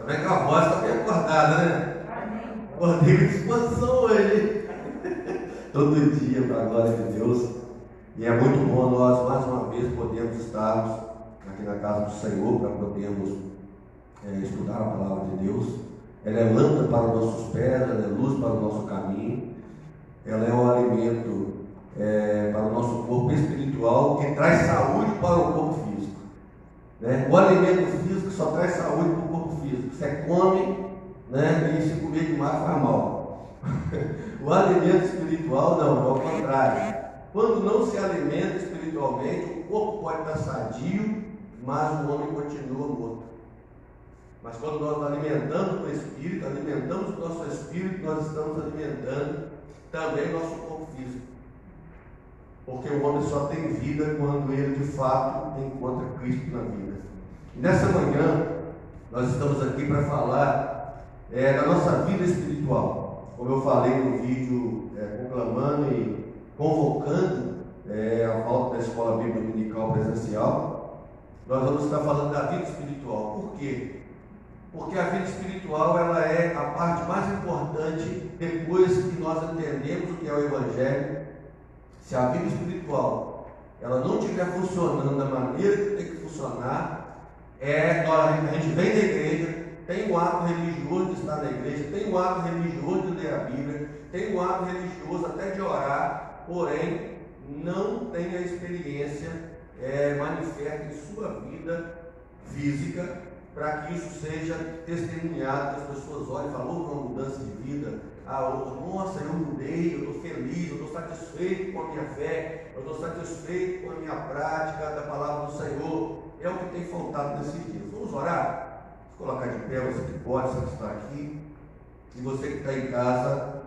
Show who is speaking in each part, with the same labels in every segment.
Speaker 1: Como é que a voz está bem acordada, né? Acordei com disposição hoje. Todo dia, para a glória de Deus. E é muito bom nós, mais uma vez, podermos estarmos aqui na casa do Senhor, para podermos estudar a palavra de Deus. Ela é lâmpada para os nossos pés, ela é luz para o nosso caminho. Ela é um alimento para o nosso corpo espiritual, que traz saúde para o corpo físico. Né? O alimento físico só traz saúde para o corpo físico. Você come, né? E se comer demais faz mal. O alimento espiritual não, é o contrário. Quando não se alimenta espiritualmente, o corpo pode estar sadio, mas o homem continua morto. Mas quando nós alimentamos o espírito, alimentamos o nosso espírito, nós estamos alimentando também o nosso corpo físico. Porque o homem só tem vida quando ele de fato encontra Cristo na vida. E nessa manhã, nós estamos aqui para falar da nossa vida espiritual. Como eu falei no vídeo, conclamando e convocando a volta da escola bíblica dominical presencial, nós vamos estar falando da vida espiritual. Por quê? Porque a vida espiritual ela é a parte mais importante depois que nós entendemos o que é o Evangelho. Se a vida espiritual ela não estiver funcionando da maneira que tem que funcionar, a gente vem da igreja, tem um ato religioso de estar na igreja, tem um ato religioso de ler a Bíblia, tem um ato religioso até de orar, porém não tem a experiência manifesta em sua vida física, para que isso seja testemunhado, que as pessoas olhem e falem, houve uma mudança de vida, nossa, eu mudei, eu estou feliz, eu estou satisfeito com a minha fé, eu estou satisfeito com a minha prática da palavra do Senhor. É o que tem faltado nesses dias. Vamos orar? Vamos colocar de pé, você que pode, você que está aqui, e você que está em casa,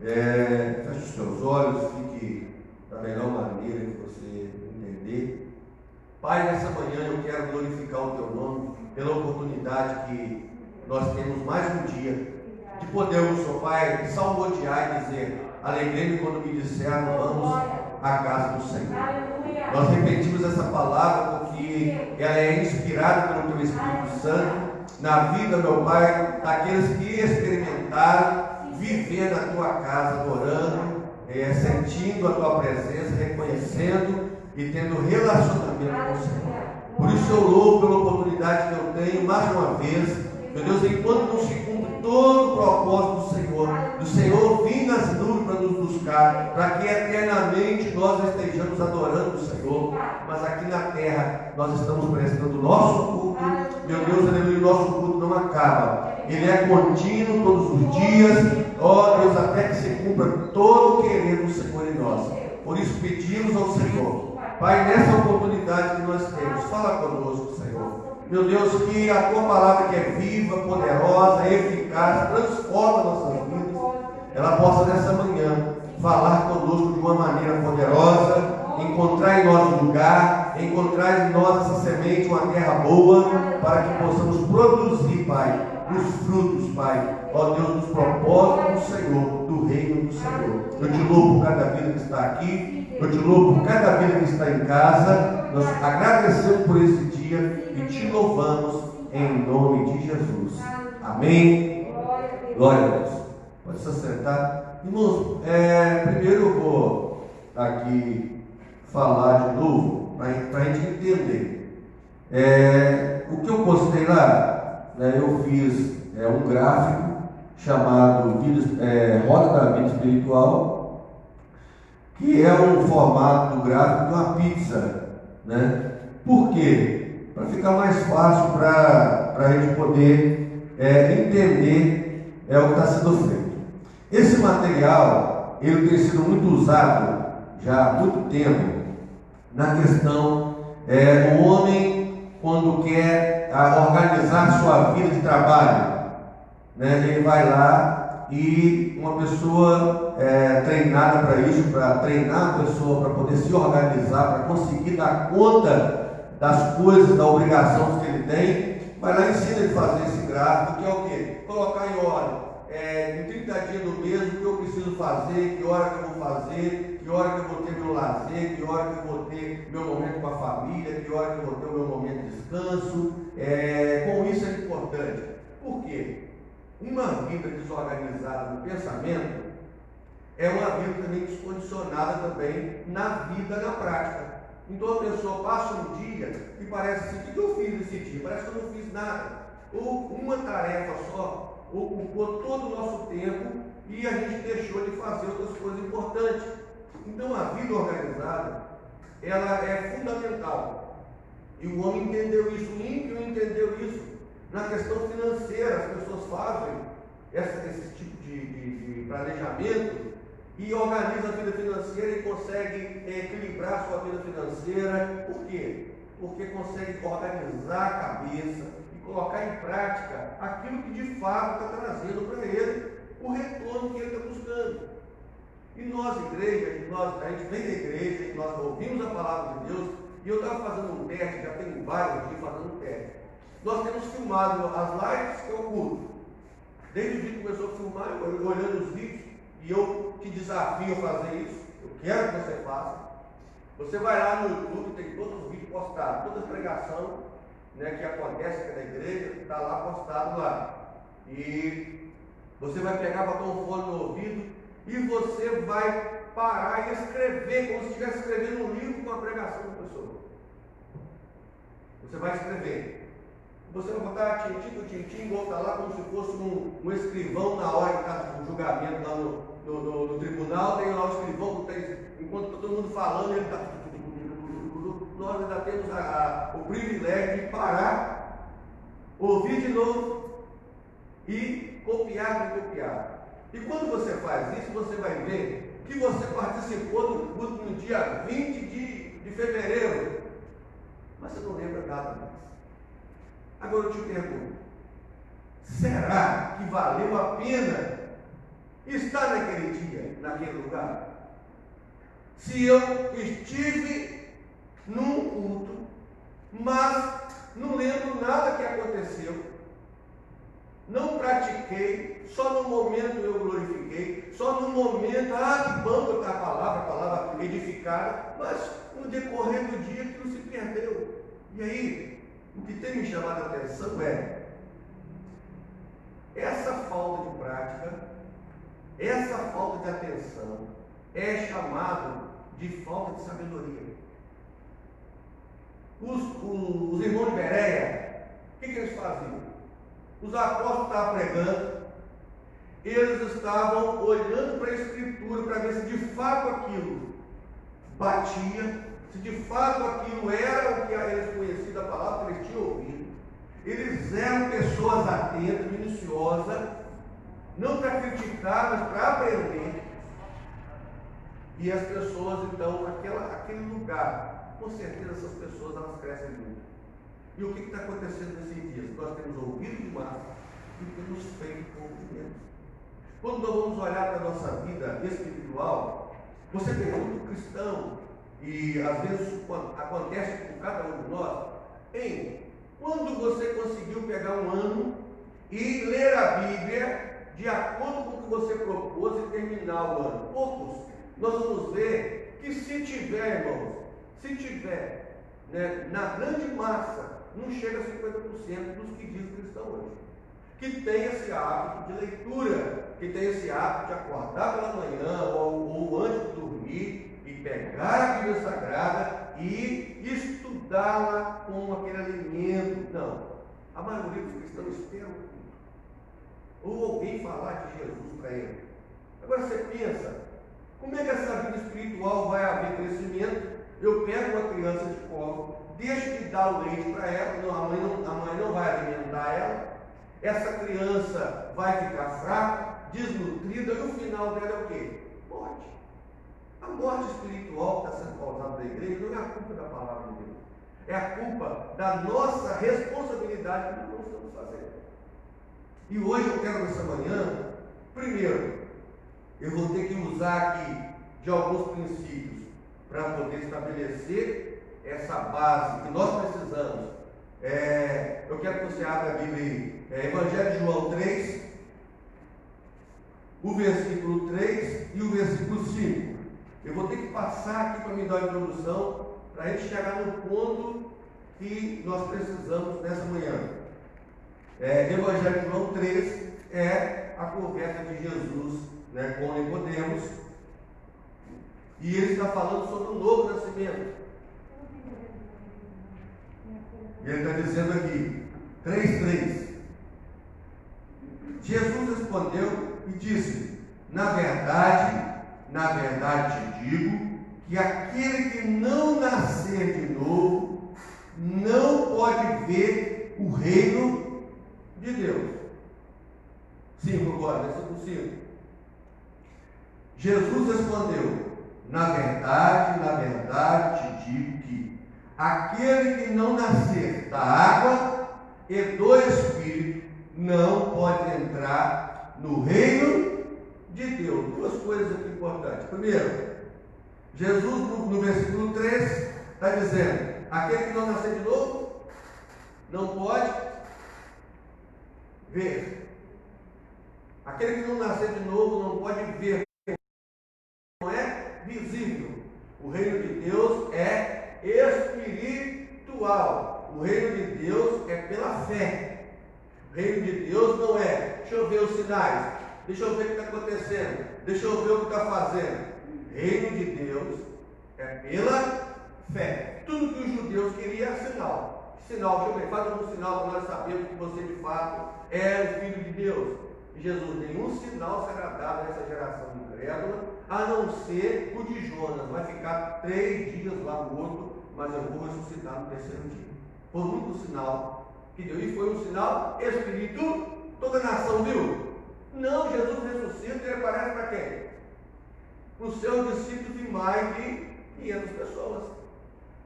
Speaker 1: feche os seus olhos, fique da melhor maneira que você entender. Pai, nessa manhã eu quero glorificar o Teu nome pela oportunidade que nós temos mais um dia de podermos, ó Pai, salmodiar e dizer, alegrei-me quando me disseram, vamos à casa do Senhor. Nós repetimos essa palavra porque ela é inspirada pelo Teu Espírito Santo na vida, meu Pai, daqueles que experimentaram viver na Tua casa, adorando, sentindo a Tua presença, reconhecendo e tendo relacionamento com o Senhor. Por isso eu louvo pela oportunidade que eu tenho, mais uma vez, meu Deus, enquanto não se cumpre todo o propósito do Senhor vir nas nuvens para nos buscar, para que eternamente nós estejamos adorando o Senhor, mas aqui na terra nós estamos prestando o nosso culto, meu Deus, aleluia, o nosso culto não acaba, ele é contínuo todos os dias, ó Deus, até que se cumpra todo o querer do Senhor em nós. Por isso pedimos ao Senhor, Pai, nessa oportunidade que nós temos, fala conosco, Senhor. Meu Deus, que a Tua palavra que é viva, poderosa, eficaz, transforma nossas vidas, ela possa nessa manhã falar conosco de uma maneira poderosa, encontrar em nós um lugar, encontrar em nós essa semente, uma terra boa, para que possamos produzir, Pai, os frutos, Pai, ó Deus, dos propósitos do Senhor, do reino do Senhor. Eu te louvo por cada vida que está aqui, eu te louvo por cada vida que está em casa, nós agradecemos por esse dia e te louvamos em nome de Jesus. Amém? Glória a Deus. Pode se sentar. Irmãos, primeiro eu vou aqui falar de novo, para a gente entender. O que eu postei lá, eu fiz um gráfico chamado Roda da Vida Espiritual, que é um formato do gráfico de uma pizza, né? Por quê? Para ficar mais fácil para a gente poder entender o que está sendo feito. Esse material, ele tem sido muito usado já há muito tempo na questão do homem quando quer organizar sua vida de trabalho, né? Ele vai lá e uma pessoa treinada para isso, para treinar a pessoa para poder se organizar, para conseguir dar conta das coisas, da obrigação que ele tem, vai lá e ensina ele a fazer esse gráfico, que é o quê? Colocar em ordem, em 30 dias do mês, o que eu preciso fazer, que hora que eu vou fazer, que hora que eu vou ter meu lazer, que hora que eu vou ter meu momento com a família, que hora que eu vou ter o meu momento de descanso. Com isso é importante. Por quê? Uma vida desorganizada no pensamento é uma vida também descondicionada também na vida, na prática. Então a pessoa passa um dia e parece assim, o que eu fiz nesse dia? Parece que eu não fiz nada. Ou uma tarefa só ocupou todo o nosso tempo e a gente deixou de fazer outras coisas importantes. Então a vida organizada, ela é fundamental. E o homem entendeu isso, o ímpio entendeu isso. Na questão financeira, as pessoas fazem esse tipo de planejamento e organizam a vida financeira e conseguem equilibrar a sua vida financeira. Por quê? Porque conseguem organizar a cabeça e colocar em prática aquilo que de fato está trazendo para ele o retorno que ele está buscando. E nós, igreja, a gente vem da igreja, nós ouvimos a palavra de Deus, e eu estava fazendo um teste, já tenho vários dias fazendo um teste. Nós temos filmado as lives que eu curto. Desde o dia que começou a filmar, eu olhando os vídeos, e eu te desafio a fazer isso, eu quero que você faça. Você vai lá no YouTube, tem todos os vídeos postados, toda a pregação, né, que acontece aqui na igreja, está lá postado lá. E você vai pegar, botar um fone no ouvido, e você vai parar e escrever, como se estivesse escrevendo um livro com a pregação da pessoa. Você vai escrever. Você vai botar tintim por tintim, volta lá como se fosse um escrivão na hora que está no julgamento lá no tribunal, tem lá o escrivão, enquanto está todo mundo falando, ele está. Nós ainda temos o privilégio de parar, ouvir de novo e copiar. E quando você faz isso, você vai ver que você participou do culto no dia 20 de fevereiro, mas você não lembra nada mais. Agora eu te pergunto, será que valeu a pena estar naquele dia, naquele lugar? Se eu estive num culto, mas não lembro nada que aconteceu, não pratiquei, só no momento eu glorifiquei, só no momento, que bom que está a palavra edificada, mas no decorrer do dia aquilo se perdeu. E aí, o que tem me chamado a atenção é essa falta de prática, essa falta de atenção é chamado de falta de sabedoria. Os irmãos de Bereia, o que eles faziam? Os apóstolos estavam pregando, eles estavam olhando para a Escritura para ver se de fato aquilo batia, se de fato aquilo era o que eles conheciam da palavra, que eles tinham ouvido. Eles eram pessoas atentas, minuciosas, não para criticar, mas para aprender. E as pessoas, então, aquele lugar, com certeza essas pessoas elas crescem muito. E o que está acontecendo nesses dias? Nós temos ouvido demais e temos feito pouco menos. Quando nós vamos olhar para a nossa vida espiritual, você pergunta o cristão, e às vezes acontece com cada um de nós, quando você conseguiu pegar um ano e ler a Bíblia de acordo com o que você propôs e terminar o ano? Poucos. Nós vamos ver que se tiver, irmãos, né, na grande massa, não chega a 50% dos que diz cristão hoje, que tem esse hábito de leitura, que tem esse hábito de acordar pela manhã ou antes de dormir e pegar a Bíblia Sagrada e estudá-la como aquele alimento. Não, a maioria dos cristãos espera o culto, ou alguém falar de Jesus para ele. Agora você pensa, como é que essa vida espiritual vai haver crescimento? Eu pego uma criança de colo, deixo de dar o leite para ela, a mãe não vai alimentar ela, essa criança vai ficar fraca, desnutrida, e o final dela é o quê? Morte. A morte espiritual que está sendo causada na igreja não é a culpa da palavra de Deus, é a culpa da nossa responsabilidade que nós estamos fazendo. E hoje eu quero, nessa manhã, primeiro, eu vou ter que usar aqui de alguns princípios para poder estabelecer essa base que nós precisamos. Eu quero que você abra a Bíblia aí. Evangelho de João 3, o versículo 3 e o versículo 5. Eu vou ter que passar aqui para me dar a introdução, para a gente chegar no ponto que nós precisamos nessa manhã. Evangelho de João 3 é a conversa de Jesus, né, com Nicodemos, e ele está falando sobre o novo nascimento. E ele está dizendo aqui, 3:3. Jesus respondeu e disse: na verdade te digo, que aquele que não nascer de novo, não pode ver o reino de Deus. 5 agora, versículo 5. Jesus respondeu: na verdade te digo que aquele que não nascer da água e do Espírito não pode entrar no reino de Deus. Duas coisas aqui importantes. Primeiro, Jesus no versículo 3 está dizendo: aquele que não nascer de novo não pode ver. Aquele que não nascer de novo não pode ver. Não é visível. O reino de Deus é espiritual. O reino de Deus é pela fé. O reino de Deus não é: deixa eu ver os sinais, deixa eu ver o que está acontecendo, deixa eu ver o que está fazendo. O reino de Deus é pela fé. Tudo que os judeus queriam é sinal. Sinal, deixa eu ver, faz algum sinal para nós sabermos que você de fato é o Filho de Deus. E Jesus, nenhum sinal será dado a essa geração incrédula, a não ser o de Jonas. Vai ficar 3 dias lá morto, mas eu vou ressuscitar no 3º dia. Foi o único sinal que deu. E foi um sinal espírito. Toda a nação viu? Não, Jesus ressuscita e ele aparece para quem? Para os seus discípulos de mais de 500 pessoas.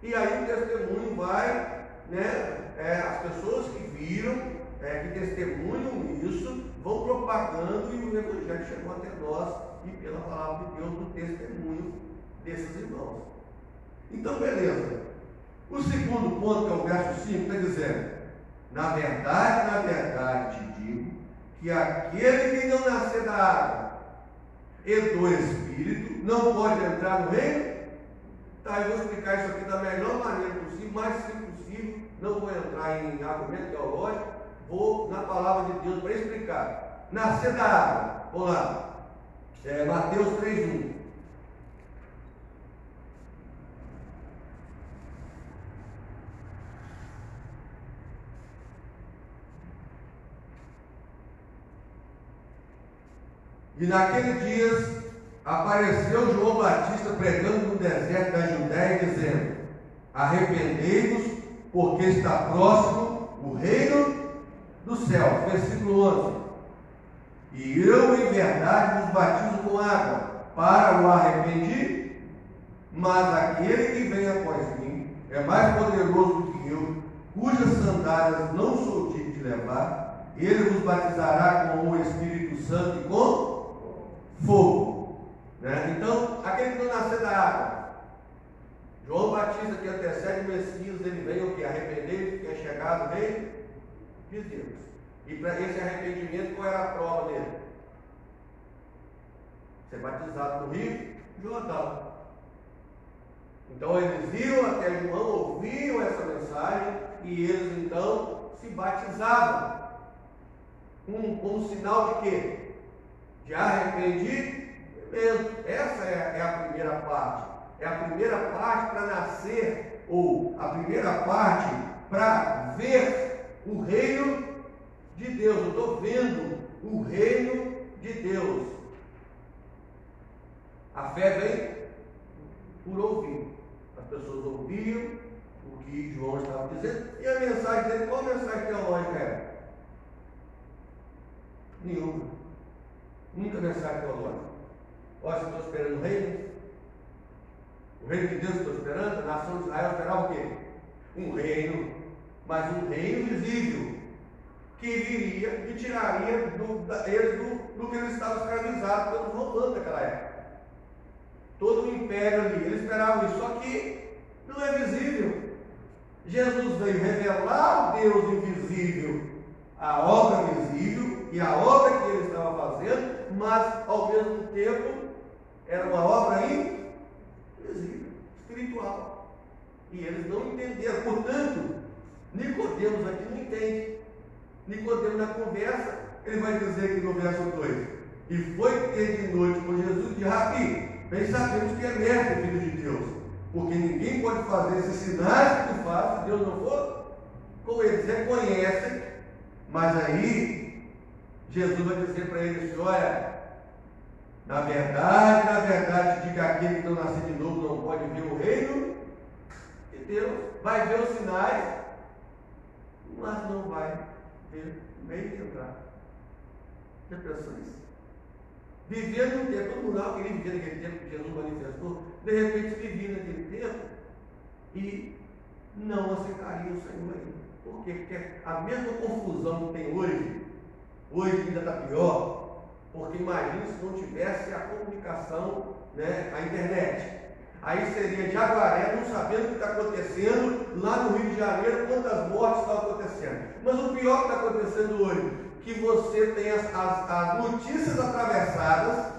Speaker 1: E aí o testemunho vai, né? As pessoas que viram, que testemunham isso, vão propagando, e o Evangelho chegou até nós, e pela palavra de Deus, no testemunho desses irmãos. Então, beleza. O segundo ponto, que é o verso 5, está dizendo: na verdade te digo, que aquele que não nascer da água e do Espírito não pode entrar no reino. Tá, eu vou explicar isso aqui da melhor maneira possível, mais simples possível. Não vou entrar em argumento teológico, vou na palavra de Deus para explicar. Nascer da água, vamos lá, Mateus 3:1. E naqueles dias apareceu João Batista pregando no deserto da Judéia, dizendo: arrependei-vos, porque está próximo o reino dos céus. Versículo 11. E eu em verdade vos batizo com água para o arrependimento, mas aquele que vem após mim é mais poderoso do que eu, cujas sandálias não sou digno de levar. Ele vos batizará com o Espírito Santo e com fogo, né? Então, aquele que não nascer da água, João Batista, que antecede o Messias, ele vem o que? Arrepender, que é chegado, vem de Deus. E para esse arrependimento, qual era a prova dele? Ser batizado no Rio Jordão. Então eles iam até João, ouviam essa mensagem, e eles então se batizavam. Um sinal de quê? De arrependimento. Essa é a primeira parte. É a primeira parte para nascer, ou a primeira parte para ver o reino de Deus. Eu estou vendo o reino de Deus. A fé vem por ouvir. As pessoas ouviam o que João estava dizendo. E a mensagem dele, qual mensagem teológica é? Nenhuma. Nunca mensagem teológica. Olha, eu estou esperando o reino. O reino de Deus que eu estou esperando. A nação de Israel esperava o quê? Um reino, mas um reino visível, que viria e tiraria eles do que eles estavam escravizados pelos romanos naquela época. Todo o império ali, eles esperavam isso, só que não é visível. Jesus veio revelar o Deus invisível, a obra visível e a obra que ele estava fazendo, mas ao mesmo tempo era uma obra inteiro. Portanto, Nicodemos aqui não entende. Nicodemos na conversa, ele vai dizer aqui no verso 2: e foi ter de noite com Jesus e disse: Rabi, bem sabemos que é mestre, filho de Deus, porque ninguém pode fazer esses sinais que tu fazes se Deus não for com eles. Reconhecem, mas aí Jesus vai dizer para eles: olha, na verdade, diga aquele que não nasceu de novo não pode ver o reino de Deus. Vai ver os sinais, mas não vai ver o meio de entrar. Já pensou isso? Vivendo um tempo, todo mundo não queria viver naquele tempo que Jesus manifestou, de repente vivia naquele tempo e não aceitaria o Senhor ainda. Por quê? Porque a mesma confusão que tem hoje ainda está pior, porque imagine se não tivesse a comunicação, né, a internet. Aí seria Jaguaré, não sabendo o que está acontecendo lá no Rio de Janeiro, quantas mortes estão acontecendo. Mas o pior que está acontecendo hoje, que você tem as notícias atravessadas,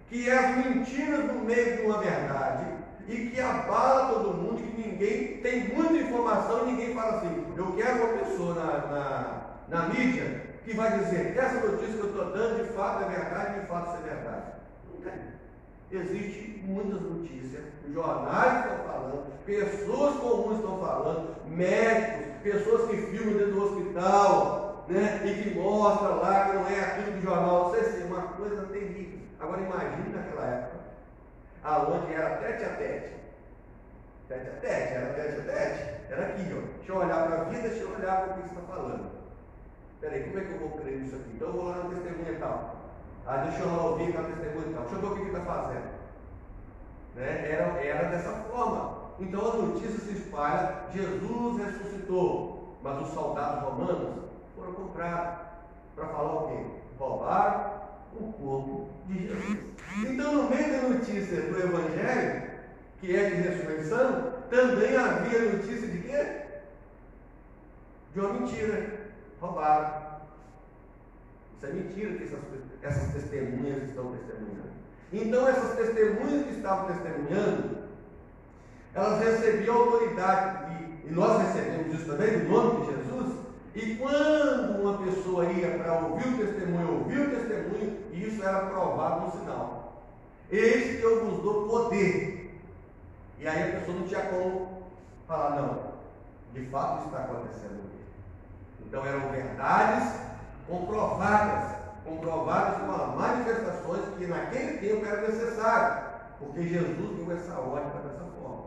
Speaker 1: que é as mentiras no meio de uma verdade, e que abala todo mundo, e que ninguém tem muita informação, e ninguém fala assim: eu quero uma pessoa na mídia que vai dizer, essa notícia que eu estou dando de fato é verdade, de fato isso é verdade. Não tem. Existem muitas notícias, jornais estão falando, pessoas comuns estão falando, médicos, pessoas que filmam dentro do hospital, né, e que mostram lá que não é aquilo do jornal. Você é uma coisa terrível. Agora imagine naquela época, aonde era tete a tete. Tete a tete, era tete a tete. Era aqui, ó. Deixa eu olhar para a vida, deixa eu olhar para o que você está falando. Peraí, como é que eu vou crer nisso aqui? Então eu vou lá na testemunha e tal. Deixa eu lá ouvir aquela testemunha e tal. Deixa eu ver o que ele está fazendo. Né? Era dessa forma. Então a notícia se espalha: Jesus ressuscitou. Mas os soldados romanos foram comprados para falar o quê? Roubaram o corpo de Jesus. Então, no meio da notícia do Evangelho, que é de ressurreição, também havia notícia de quê? De uma mentira. Roubaram. Isso é mentira que essas testemunhas estão testemunhando. Então, essas testemunhas que estavam testemunhando, elas recebiam autoridade, e nós recebemos isso também no nome de Jesus. E quando uma pessoa ia para ouvir o testemunho, e isso era provado no sinal: eis que eu vos dou poder. E aí a pessoa não tinha como falar: não, de fato isso está acontecendo aqui. Então eram verdades comprovadas com as manifestações que naquele tempo era necessário, porque Jesus deu essa ordem para dessa forma.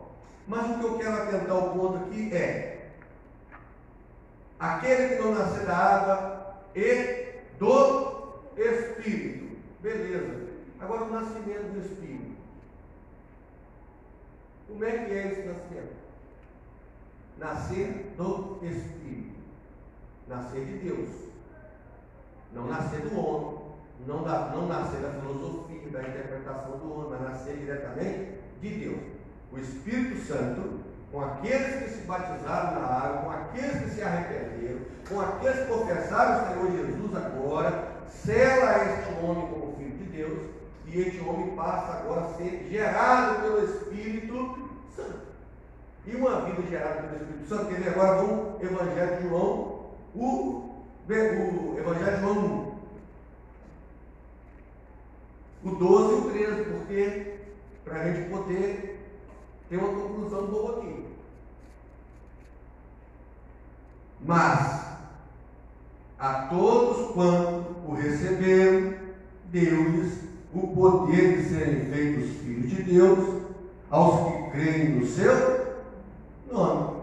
Speaker 1: Mas o que eu quero atentar ao ponto aqui é: aquele que não nascer da água e do Espírito. Beleza. Agora o nascimento do Espírito. Como é que é esse nascimento? Nascer do Espírito. Nascer de Deus. Não nascer do homem. Não nascer da filosofia, da interpretação do homem, mas nascer diretamente de Deus. O Espírito Santo, com aqueles que se batizaram na água, com aqueles que se arrependeram, com aqueles que confessaram o Senhor Jesus agora, sela este homem como filho de Deus, e este homem passa agora a ser gerado pelo Espírito Santo. E uma vida gerada pelo Espírito Santo, quer ver agora no Evangelho de João, o Evangelho de João 1. O 12 e o 13, porque para a gente poder ter uma conclusão boa aqui. Mas a todos quanto o receberam, deu-lhes o poder de serem feitos filhos de Deus, aos que creem no seu nome,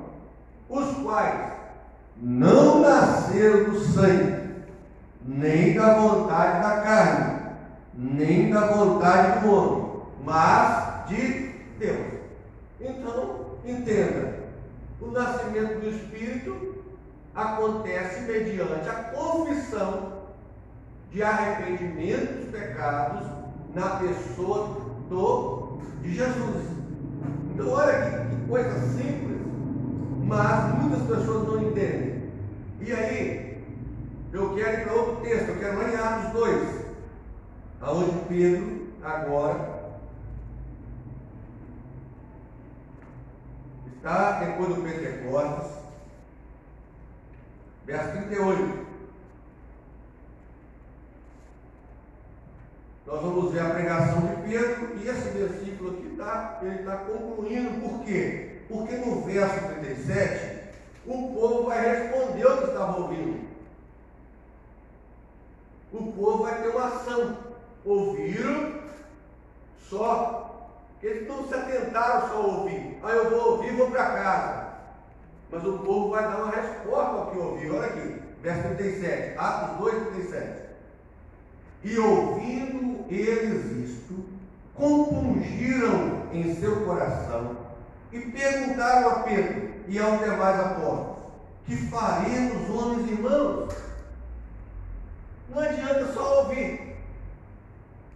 Speaker 1: os quais não nasceram do sangue, nem da vontade da carne, nem da vontade do homem, mas de Deus. Então, entenda, o nascimento do Espírito acontece mediante a confissão de arrependimento dos pecados na pessoa de Jesus. Então, olha que coisa simples, mas muitas pessoas não entendem. E aí, eu quero ir para outro texto, eu quero lá em Atos 2, aonde Pedro agora tá? Depois do Pentecostes. Verso 38. Nós vamos ver a pregação de Pedro, e esse versículo aqui ele está concluindo. Por quê? Porque no verso 37, o povo vai responder o que estava ouvindo. O povo vai ter uma ação. Ouviram só. Eles não se atentaram só a ouvir. Eu vou ouvir e vou para casa. Mas o povo vai dar uma resposta ao que ouviu. Olha aqui, verso 37, Atos 2, 37. E ouvindo eles isto, compungiram em seu coração e perguntaram a Pedro e aos demais apóstolos: que faremos, homens e irmãos? Não adianta só ouvir.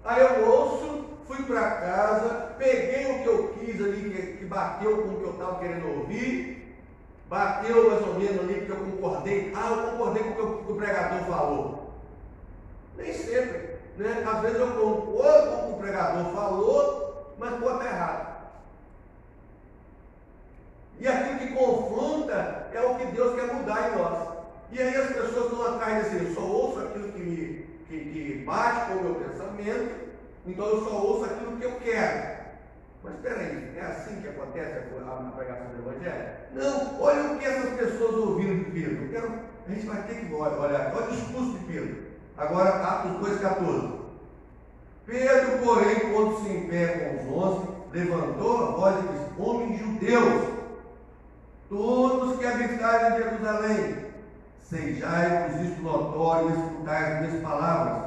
Speaker 1: Aí eu ouço, fui para casa, peguei o que eu quis ali, que bateu com o que eu estava querendo ouvir, bateu mais ou menos ali, porque eu concordei. Eu concordei com o que o pregador falou. Nem sempre, né? Às vezes eu concordo com o que o pregador falou, mas pode estar errado. E aquilo que confronta é o que Deus quer mudar em nós. E aí as pessoas estão atrás de dizer: eu só ouço aquilo que bate com o meu pensamento, então eu só ouço aquilo que eu quero. Mas espera aí, é assim que acontece a pregação do Evangelho? Não, olha o que essas pessoas ouviram de Pedro. A gente vai ter que olhar, olha o discurso de Pedro. Agora, Atos 2,14. Pedro, porém, pondo-se em pé com os 11, levantou a voz e disse: homens judeus, todos que habitais em Jerusalém, sejai-vos isto notório e escutai as minhas palavras.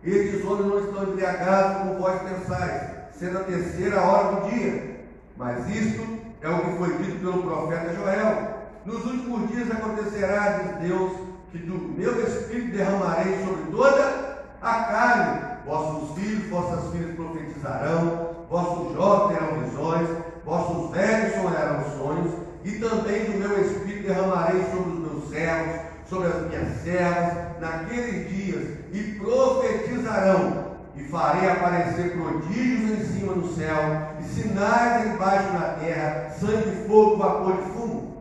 Speaker 1: Estes homens não estão embriagados como vós pensais, sendo a terceira hora do dia. Mas isto é o que foi dito pelo profeta Joel: nos últimos dias acontecerá, diz Deus, que do meu Espírito derramarei sobre toda a carne. Vossos filhos, vossas filhas profetizarão, vossos jovens terão visões, vossos velhos sonharão sonhos, e também do meu Espírito derramarei sobre os meus servos, sobre as minhas servas, naqueles dias, e profetizarão, e farei aparecer prodígios em cima do céu, e sinais embaixo na terra, sangue, fogo, vapor de fumo.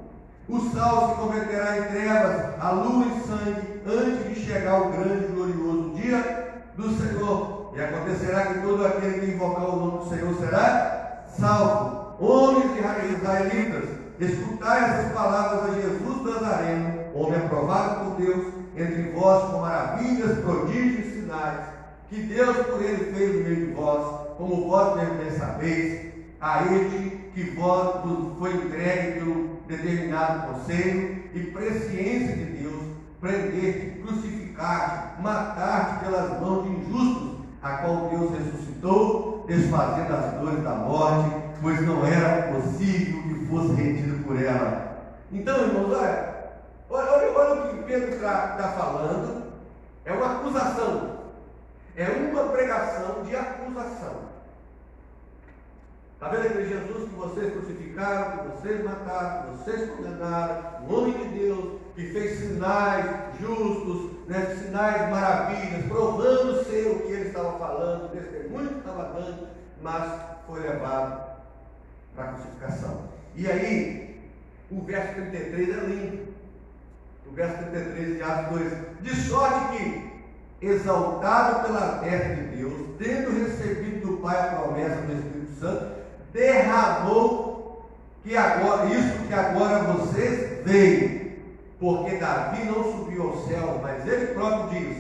Speaker 1: O sol se converterá em trevas, a lua em sangue, antes de chegar o grande e glorioso dia do Senhor. E acontecerá que todo aquele que invocar o nome do Senhor será salvo. Homens de israelitas, escutai essas palavras a Jesus Nazareno, homem aprovado por Deus, entre vós com maravilhas, prodígios e sinais, que Deus por ele fez no meio de vós, como vós mesmo bem sabeis. A este que vos foi entregue pelo determinado conselho e presciência de Deus, prender-te, crucificar-te, matar-te pelas mãos de injustos, a qual Deus ressuscitou, desfazendo as dores da morte, pois não era possível que fosse retido por ela. Então, irmãos, olha o que Pedro está falando. É uma acusação, é uma pregação de acusação. Está vendo aquele Jesus que vocês crucificaram, que vocês mataram, que vocês condenaram, o homem de Deus, que fez sinais justos, né, sinais maravilhas, provando ser o que ele estava falando, o testemunho que estava dando, mas foi levado para a crucificação. E aí, o verso 33 é lindo. O verso 33 de Atos 2: de sorte que, exaltado pela destra de Deus, tendo recebido do Pai a promessa do Espírito Santo, derramou que agora vocês veem, porque Davi não subiu ao céu, mas ele próprio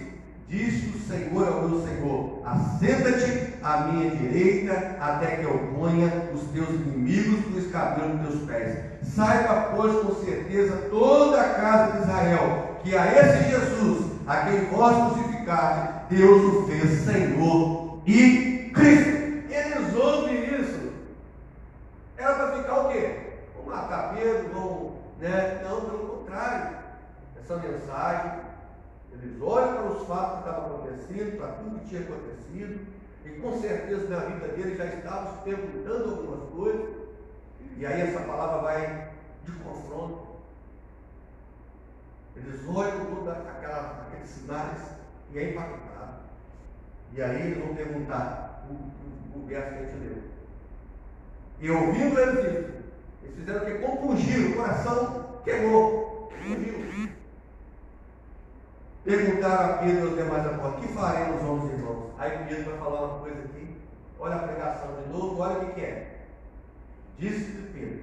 Speaker 1: disse o Senhor ao meu Senhor: assenta-te à minha direita, até que eu ponha os teus inimigos por escabelo dos teus pés. Saiba, pois, com certeza toda a casa de Israel, que a esse Jesus, a quem vós crucificaste, Deus o fez Senhor e Cristo. Eles ouvem isso. Era para ficar o quê? Vão matar Pedro, Não, pelo contrário. Essa mensagem, eles olham para os fatos que estavam acontecendo, para tudo que tinha acontecido, e com certeza na vida deles já estavam se perguntando algumas coisas, e aí essa palavra vai de confronto. Eles olham todos aqueles sinais e é impactado. E aí eles vão perguntar o verso que a gente leu. E ouvindo eles isso, Eles fizeram o que? Compungiram, o coração queimou, compungiu. Perguntaram a Pedro e aos demais apóstolos: que faremos, homens e irmãos? Aí Pedro vai falar uma coisa aqui. Olha a pregação de novo, olha o que é. Disse Pedro: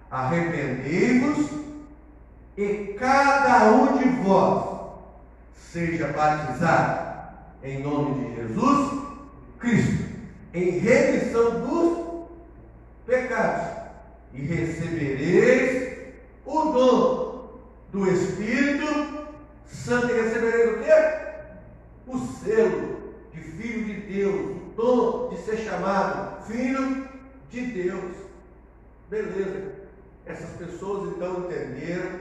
Speaker 1: arrependei-vos e cada um de vós seja batizado em nome de Jesus Cristo, em remissão dos pecados, e recebereis o dom do Espírito Santo. E recebereis o quê? O selo de filho de Deus, o dom de ser chamado filho de Deus. Beleza. Essas pessoas então entenderam,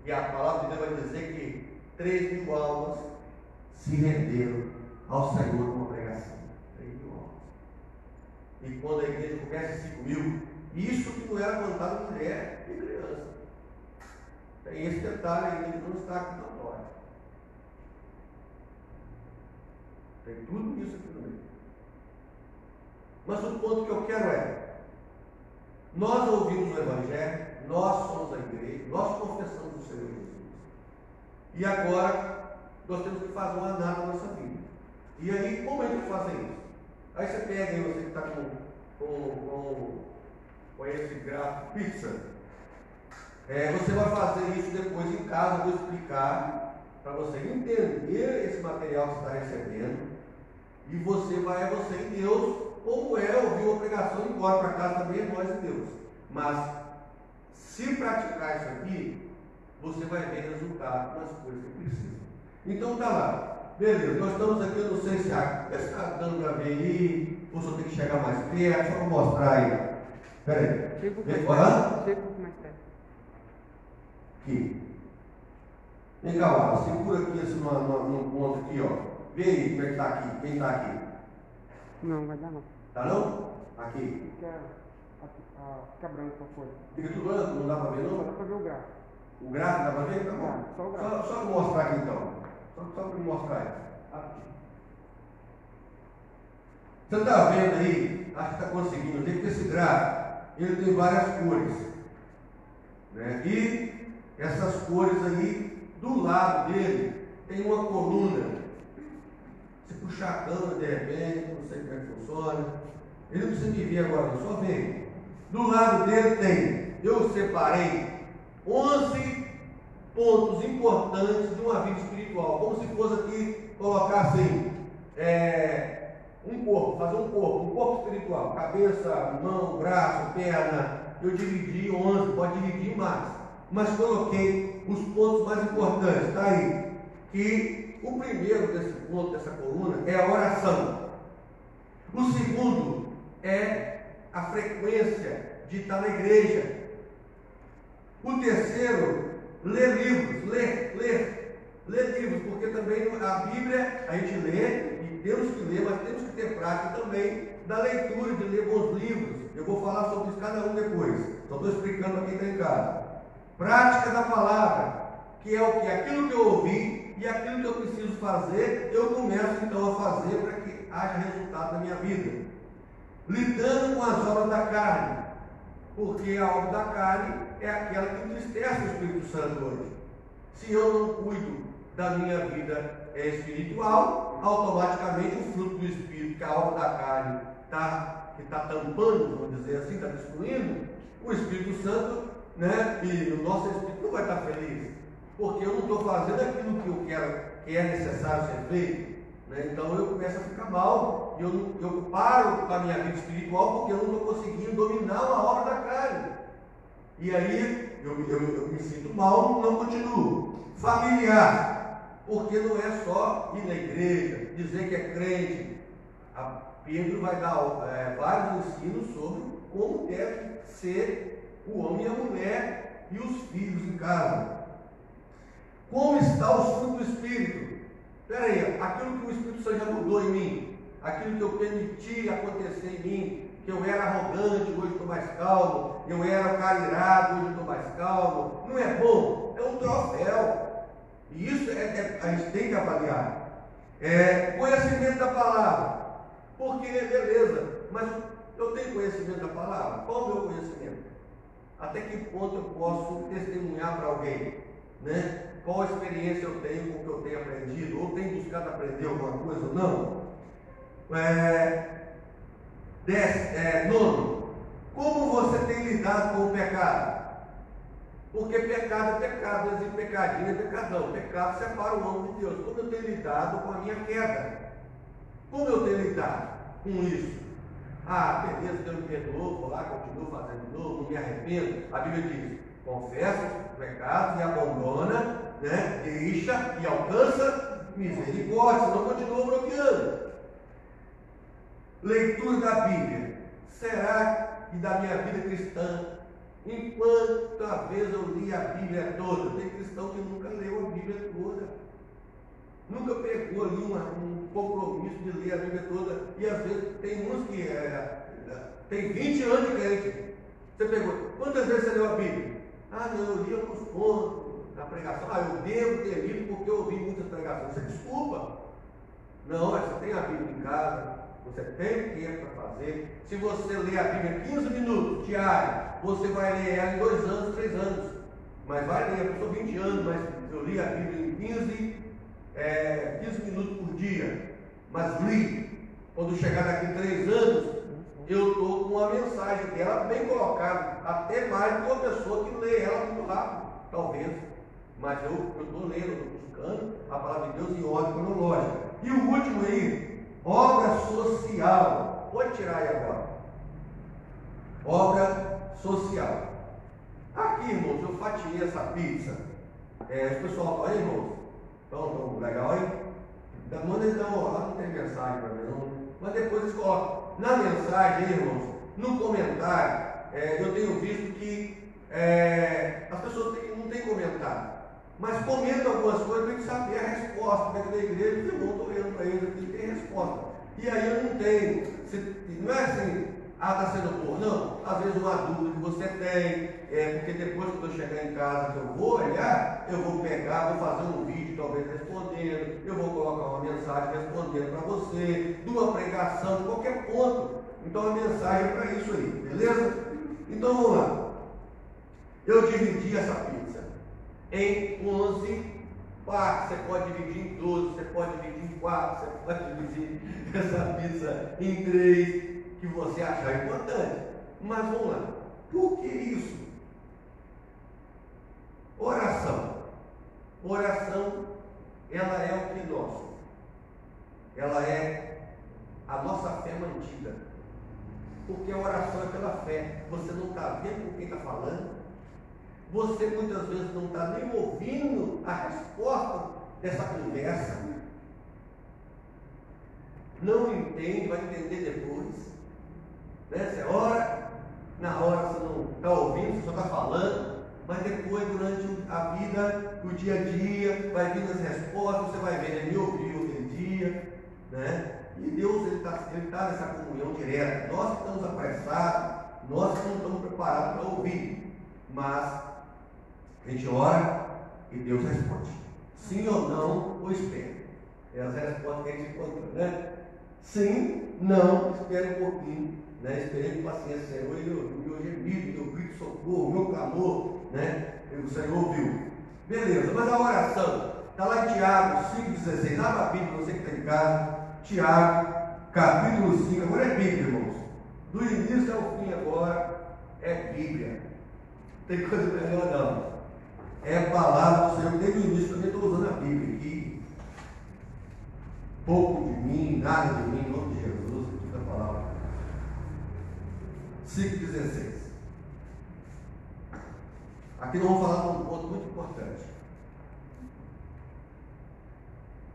Speaker 1: e a palavra de Deus vai dizer que 3.000 almas se renderam ao Senhor numa pregação. 3.000 almas. E quando a igreja começa 5.000, isso que não era contado mulher e criança. Tem esse detalhe ainda que não está aqui na história. Tem tudo isso aqui no meio. Mas o ponto que eu quero é: nós ouvimos o Evangelho, nós somos a igreja, nós confessamos o Senhor Jesus. E agora nós temos que fazer uma análise na nossa vida. E aí, como é que fazem isso? Aí você pega aí, você que está com esse gráfico pizza, você vai fazer isso depois em casa. Eu vou explicar para você entender esse material que você está recebendo. E você em Deus, como é ouvir uma pregação e ir embora para casa também, é nós em Deus. Mas se praticar isso aqui, você vai ver resultado nas coisas que precisa. Então tá lá. Beleza, nós estamos aqui, eu não sei se está dando para ver aí, ou se eu tenho que chegar mais perto, só para mostrar aí. Espera aí.
Speaker 2: Chega um pouco mais perto.
Speaker 1: Aqui. Vem cá, lá, segura aqui assim no ponto aqui, ó. Vê aí como é que está aqui. Quem está aqui?
Speaker 2: Não, vai dar não.
Speaker 1: Tá não? Aqui.
Speaker 2: Fica branco a folha.
Speaker 1: Fica tudo branco, não dá para ver não?
Speaker 2: Só dá para ver o gráfico.
Speaker 1: O gráfico dá para ver? Tá bom.
Speaker 2: Só o gráfico.
Speaker 1: Só para mostrar aqui então. Só para mostrar aí. Você está vendo aí? Acho que está conseguindo ver que esse gráfico ele tem várias cores. Né? E essas cores aí, do lado dele, tem uma coluna. Se puxar a câmera de repente, não sei como é que funciona. Ele não precisa me ver agora, só vem. Do lado dele tem, eu separei 11 pontos importantes de uma vida espiritual, como se fosse aqui colocar assim, um corpo, fazer um corpo espiritual, cabeça, mão, braço, perna. Eu dividi 11, pode dividir mais, mas coloquei os pontos mais importantes. Está aí, que o primeiro desse ponto, dessa coluna, é a oração. O segundo é a frequência de estar na igreja. O terceiro, ler livros, ler livros, porque também a Bíblia a gente lê e temos que ler, mas temos que ter prática também da leitura, de ler bons livros. Eu vou falar sobre isso cada um depois, só estou explicando para quem está em casa. Prática da palavra, que é o que? Aquilo que eu ouvi e aquilo que eu preciso fazer, eu começo então a fazer para que haja resultado na minha vida. Lidando com as obras da carne, porque a obra da carne é aquela que entristece o Espírito Santo hoje. Se eu não cuido da minha vida espiritual, automaticamente o fruto do Espírito, que a obra da carne está tampando, vamos dizer assim, está destruindo, o Espírito Santo, né, e o nosso Espírito não vai estar feliz, porque eu não estou fazendo aquilo que eu quero, que é necessário ser feito. Então eu começo a ficar mal, e eu paro com a minha vida espiritual porque eu não estou conseguindo dominar a obra da carne. E aí eu me sinto mal, não continuo. Familiar, porque não é só ir na igreja, dizer que é crente. A Pedro vai dar vários ensinos sobre como deve ser o homem e a mulher e os filhos em casa. Como está o fruto do Espírito? Espera aí, aquilo que o Espírito Santo já mudou em mim, aquilo que eu permiti acontecer em mim, que eu era arrogante, hoje estou mais calmo, eu era cairado, hoje estou mais calmo, não é bom? É um troféu. E isso a gente tem que avaliar. Conhecimento da palavra, porque beleza, mas eu tenho conhecimento da palavra. Qual é o meu conhecimento? Até que ponto eu posso testemunhar para alguém, né? Qual experiência eu tenho com o que eu tenho aprendido, ou tenho buscado aprender alguma coisa ou não. Nono, como você tem lidado com o pecado? Porque pecado é pecado, não existe pecadinho, é pecadão. Pecado separa o homem de Deus. Como eu tenho lidado com a minha queda? Como eu tenho lidado com isso? Beleza, Deus me perdoou, vou lá, continuo fazendo de novo, não me arrependo. A Bíblia diz: confessa os pecados e abandona, né? Deixa e alcança misericórdia, senão continua bloqueando. Leitura da Bíblia. Será que da minha vida cristã, enquanto às vezes eu li a Bíblia toda, tem cristão que nunca leu a Bíblia toda, nunca pegou ali um compromisso de ler a Bíblia toda, e às vezes tem uns que tem 20 anos de crente. Você pergunta: quantas vezes você leu a Bíblia? Não, eu li alguns pontos na pregação. Eu devo ter lido porque eu ouvi muitas pregações. Você desculpa. Não, você tem a Bíblia em casa, você tem tempo para fazer. Se você ler a Bíblia 15 minutos diário, você vai ler ela em 2 anos, 3 anos. Mas vai ler, eu sou 20 anos, mas eu li a Bíblia em 15 minutos por dia. Mas li. Quando chegar daqui a 3 anos, eu estou com uma mensagem dela bem colocada, até mais do que uma pessoa que lê ela muito rápido, talvez. Mas eu estou lendo, estou buscando a palavra de Deus em ordem cronológica. E o último aí, obra social. Pode tirar aí agora. Obra social. Aqui, irmãos, eu fatiei essa pizza. O pessoal, olha, irmãos, tão legal aí? Manda eles dar uma lá, não tem mensagem para mim, não. Mas depois eles colocam na mensagem, irmãos, no comentário. Eu tenho visto que as pessoas não têm comentário, mas comentam algumas coisas para a gente saber a resposta. Dentro da igreja, os irmãos estão olhando para eles aqui, tem resposta. E aí eu não tenho, não é assim, está sendo bom, não. Às vezes uma dúvida que você tem, porque depois que eu chegar em casa, que eu vou olhar, eu vou pegar, vou fazer um vídeo talvez respondendo, eu vou colocar uma mensagem respondendo para você, de uma pregação, de qualquer ponto. Então a mensagem é para isso aí, beleza? Então vamos lá. Eu dividi essa pizza em 11 partes. Você pode dividir em 12, você pode dividir em 4, você pode dividir essa pizza em 3, que você achar importante. Mas vamos lá. Por que isso? Oração. Oração, ela é o que nós. Ela é a nossa fé mantida. Porque a oração é pela fé. Você não está vendo com quem está falando. Você muitas vezes não está nem ouvindo a resposta dessa conversa. Não entende, vai entender depois. Você ora, na hora você não está ouvindo, você só está falando. Mas depois, durante a vida, o dia a dia, vai vindo as respostas, você vai ver, ele me ouviu aquele dia, né? E Deus, ele está nessa comunhão direta. Nós que estamos apressados, nós que não estamos preparados para ouvir. Mas a gente ora e Deus responde. Sim ou não, ou espera. É as respostas que a gente encontra, né? Sim, não, espera um pouquinho. Esperei com paciência, Senhor, o meu gemido, meu grito de socorro, meu clamor, o Senhor ouviu. Beleza, mas a oração está lá em Tiago 5,16. Abra a Bíblia, você que está em casa. Tiago, capítulo 5. Agora é Bíblia, irmãos. Do início ao fim agora é Bíblia. Não tem coisa melhor não. É a palavra do Senhor. Desde o início também estou usando a Bíblia aqui. Pouco de mim, nada de mim, em nome de Jesus. A palavra 5,16. Aqui nós vamos falar de um ponto muito importante.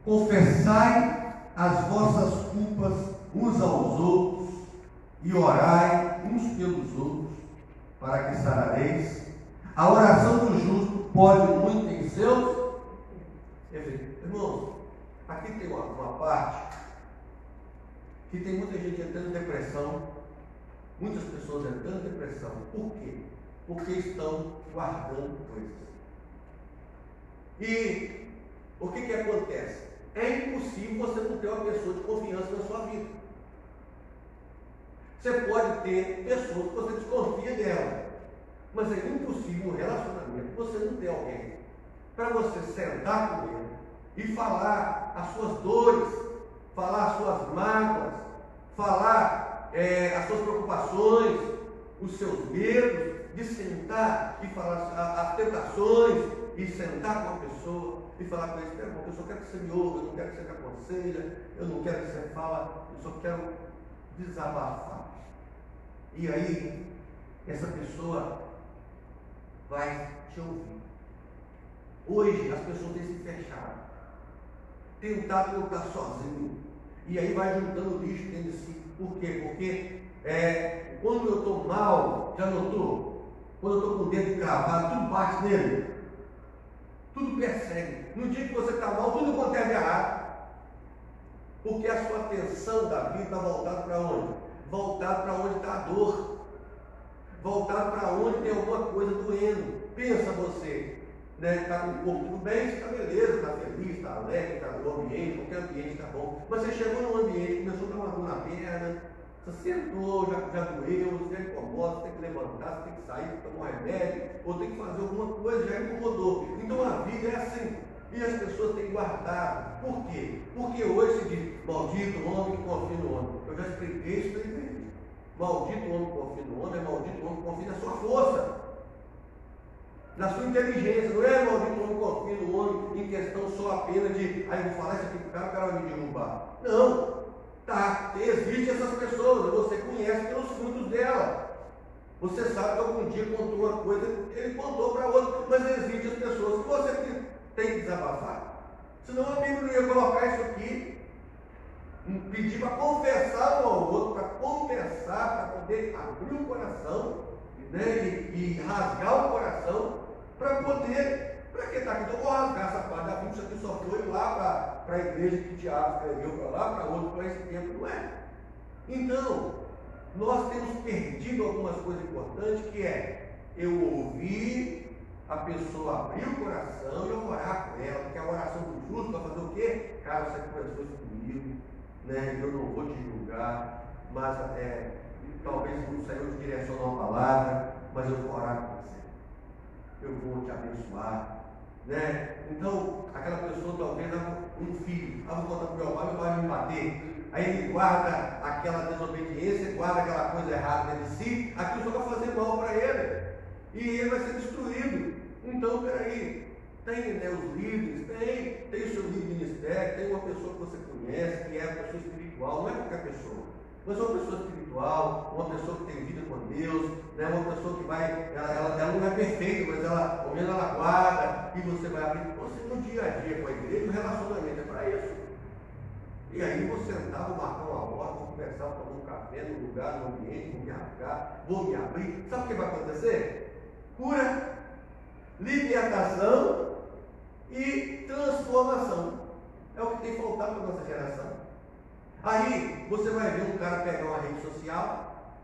Speaker 1: Confessai as vossas culpas uns aos outros e orai uns pelos outros, para que sarareis. A oração do justo pode muito em seus efeitos. Irmãos, aqui tem uma parte que tem muita gente entrando em depressão, muitas pessoas entrando em depressão. Por quê? Porque estão guardando coisas. E o que acontece? É impossível você não ter uma pessoa de confiança na sua vida. Você pode ter pessoas que você desconfia dela, Mas é impossível um relacionamento você não ter alguém para você sentar com ele e falar as suas dores, falar as suas mágoas, falar as suas preocupações, os seus medos, de sentar e falar as tentações, e sentar com a pessoa e falar com ele: espera, eu só quero que você me ouça, eu não quero que você me aconselhe, eu não quero que você fale, eu só quero desabafar. E aí, essa pessoa vai te ouvir. Hoje as pessoas têm se fechado, tentado não estar sozinho, e aí vai juntando lixo dentro de si. Por quê? Porque quando eu estou mal, já notou? Quando eu estou com o dedo cravado, tudo bate nele, tudo persegue. No dia que você está mal, tudo acontece errado, porque a sua atenção da vida está voltada para onde? Voltada para onde está a dor, voltado para onde tem alguma coisa doendo. Pensa você, está com o corpo tudo bem, está beleza, está feliz, está alegre, está no ambiente, qualquer ambiente está bom. Mas você chegou num ambiente, começou a dar uma dor na perna, você sentou, já doeu, você incomoda, você tem que levantar, você tem que sair, tomar um remédio, ou tem que fazer alguma coisa, já incomodou. Então a vida é assim. E as pessoas têm guardado. Por quê? Porque hoje se diz: maldito o homem que confia no homem. Eu já expliquei isso para a igreja. Maldito o homem que confia no homem, é maldito o homem que confia na sua força, na sua inteligência. Não é maldito o homem que confia no homem em questão só apenas de: aí eu vou falar isso aqui para o cara vai me derrubar. Não, tá, existem essas pessoas, você conhece pelos frutos dela. Você sabe que algum dia contou uma coisa, ele contou para outro, mas existem as pessoas que você tem que desabafar. Senão a Bíblia não ia colocar isso aqui, pedir para confessar um ao outro, para conversar, para poder abrir o coração, né, e rasgar o coração, para poder, para que está aqui? Então eu vou rasgar essa parte da Bíblia, isso aqui só foi lá para a igreja que o Tiago escreveu para lá, para outro, para esse tempo, não é? Então, nós temos perdido algumas coisas importantes, que é eu ouvir a pessoa abrir o coração e eu orar com ela, porque a oração do justo vai fazer o quê? Cara, você conversou isso comigo, né? Eu não vou te julgar, mas talvez o Senhor te direcione uma palavra, mas eu vou orar com você, eu vou te abençoar, né? Então, aquela pessoa talvez um filho, vou contar para o meu pai, meu pai vai me bater. Aí ele guarda aquela desobediência, guarda aquela coisa errada dentro de si, aquilo só vai fazer mal para ele, e ele vai ser destruído. Então, peraí, tem, né, os líderes, tem o seu líder de ministério, tem uma pessoa que você conhece, que é uma pessoa espiritual, não é qualquer pessoa, mas uma pessoa espiritual, uma pessoa que tem vida com Deus, né, uma pessoa que vai, ela não é perfeita, mas ela, ao menos ela guarda, e você vai abrir. Você no dia a dia com a igreja, o relacionamento é para isso. E aí vou sentar, vou marcar uma hora, vou conversar, vou tomar um café no lugar, no ambiente, vou me rasgar, vou me abrir. Sabe o que vai acontecer? Cura, libertação e transformação. É o que tem faltado para a nossa geração. Aí você vai ver um cara pegar uma rede social,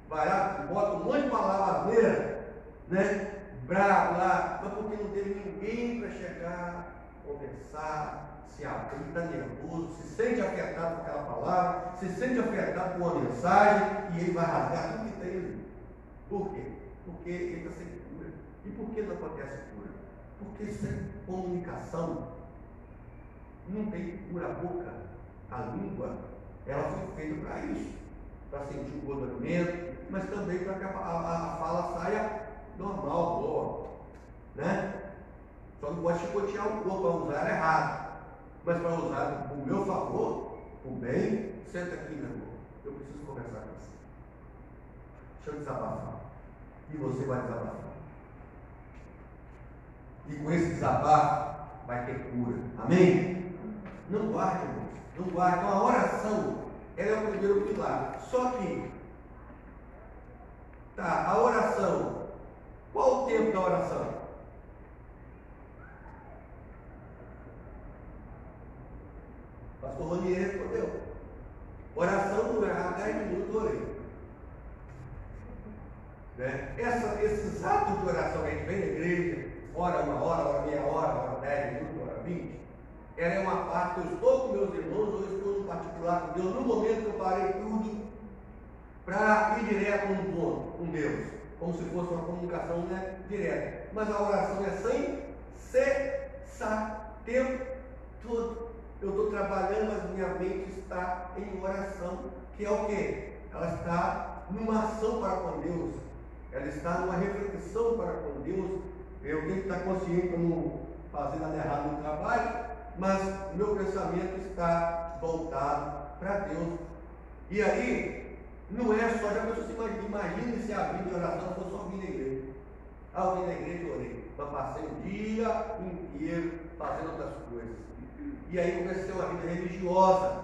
Speaker 1: vai lá, bota um monte de palavra asneira, né? Bravo lá, mas porque não teve ninguém para chegar, conversar, se abrir, está nervoso, se sente afetado por aquela palavra, se sente afetado por uma mensagem, e ele vai rasgar tudo que tem ali. Por quê? Porque ele está sem cura. E por que não acontece cura? Porque sem comunicação não tem cura. A boca, a língua, ela foi feita para isso, para sentir o gosto do alimento, mas também para que a fala saia normal, boa, né? Só não pode chicotear o corpo para usar ela errado, mas para usar o meu favor, o bem. Senta aqui, meu irmão, eu preciso conversar com você, deixa eu desabafar, e você vai desabafar, e com esse desabafo vai ter cura, amém? Não guarde, irmãos, não guarde. Então a oração, ela é o primeiro pilar. Só que, a oração, qual o tempo da oração? Pastor Ronier respondeu: oração durar 10 minutos, orei. Né? Esses atos de oração que a gente vem na igreja, ora 1 hora, ora meia hora, ora 10 minutos, ora 20, ela é uma parte que eu estou com meus irmãos, ou eu estou no particular com Deus, no momento que eu parei tudo para ir direto com Deus. como se fosse uma comunicação, né, direta. Mas a oração é sem cessar, tempo todo. Eu estou trabalhando, mas minha mente está em oração, que é o quê? Ela está numa ação para com Deus, ela está numa reflexão para com Deus. Eu tenho que estar consciente para não fazer nada errado no trabalho, mas o meu pensamento está voltado para Deus. E aí, não é só, já pensou, se imagine se a vida de oração fosse só vir na igreja. Eu vim na igreja e orei, mas passei o dia inteiro fazendo outras coisas. E aí comecei a ter uma vida religiosa.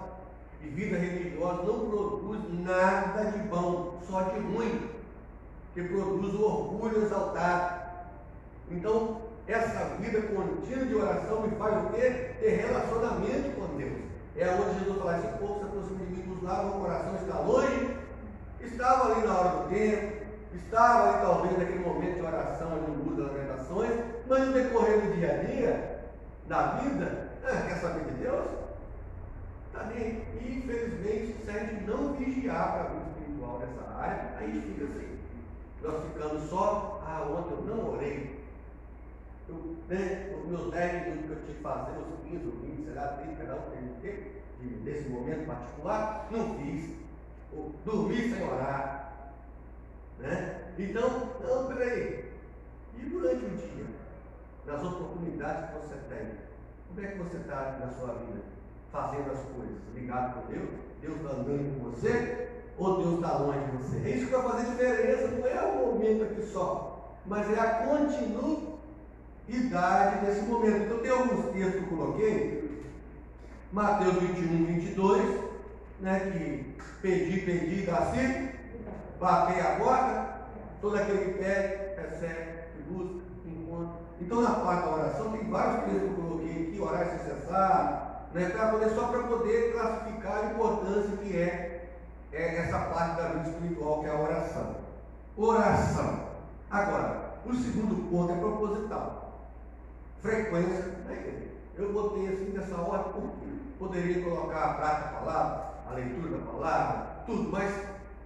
Speaker 1: E vida religiosa não produz nada de bom, só de ruim, que produz o orgulho exaltado. Então, essa vida contínua de oração me faz o quê? Ter relacionamento com Deus. É onde Jesus fala, esse povo se aproxima de mim, dos lados, o coração está longe. Estava ali na hora do tempo, estava ali talvez naquele momento de oração, no mundo das lamentações, mas no decorrer do dia a dia, da vida, quer saber de Deus? Está nem. E infelizmente, se a gente não vigiar para a vida espiritual nessa área, a gente fica assim. Nós ficamos só, ontem eu não orei. Os meus 10 minutos que eu tinha que fazer, os 15, ou 20, sei lá, 30, cada um tem tempo, nesse momento particular, não fiz. Dormi sem orar. Né? Então, não, peraí. E durante o dia, nas oportunidades que você tem, como é que você está na sua vida? Fazendo as coisas, ligado com Deus? Deus está andando com você? Ou Deus está longe de você? É isso que vai fazer diferença, não é o momento aqui só, mas é a continuidade desse momento. Então tem alguns textos que eu coloquei, Mateus 21, 22, né, que pedi, dá-se, batei a porta, todo aquele que pede, recebe, que busca, que encontra. Então na parte da oração tem vários textos que eu coloquei aqui, orar sem cessar, né, só para poder classificar a importância que é essa parte da vida espiritual, que é a oração. Oração. Agora, o segundo ponto é proposital. Frequência da igreja. Eu botei assim dessa ordem, porque poderia colocar a prática da palavra, a leitura da palavra, tudo, mas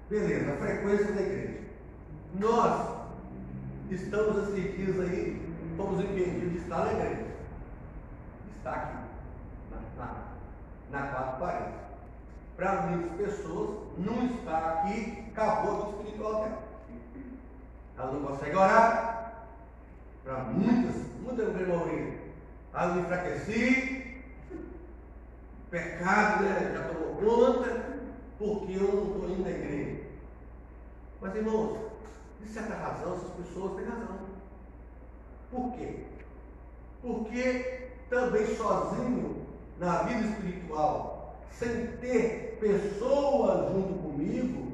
Speaker 1: beleza, a frequência da igreja. Nós estamos esses dias aí, fomos impedidos de estar na igreja. Está aqui, na quatro paredes. Para muitas pessoas, não está aqui, acabou a vida espiritual dela. Ela não consegue orar. Para muitas maioria. Eu me enfraqueci, pecado, né, já tomou conta, porque eu não estou indo na igreja. Mas irmãos, de certa razão, essas pessoas têm razão. Por quê? Porque também sozinho, na vida espiritual, sem ter pessoas junto comigo,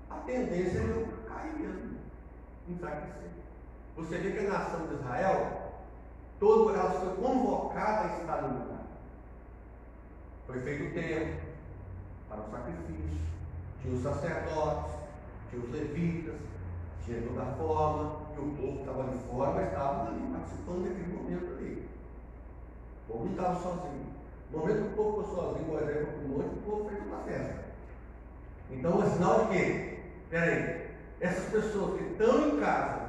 Speaker 1: a tendência é eu cair mesmo, enfraquecer. Você vê que a nação de Israel, ela foi convocada a estar no lugar. Foi feito o tempo para o sacrifício, tinha os sacerdotes, tinha os levitas, tinha toda a forma, e o povo estava ali fora, mas estava ali, participando daquele momento ali. O povo não estava sozinho. No momento que o povo ficou sozinho, por exemplo, para o monte, o povo fez uma festa. Então é sinal de quê? Peraí, essas pessoas que estão em casa,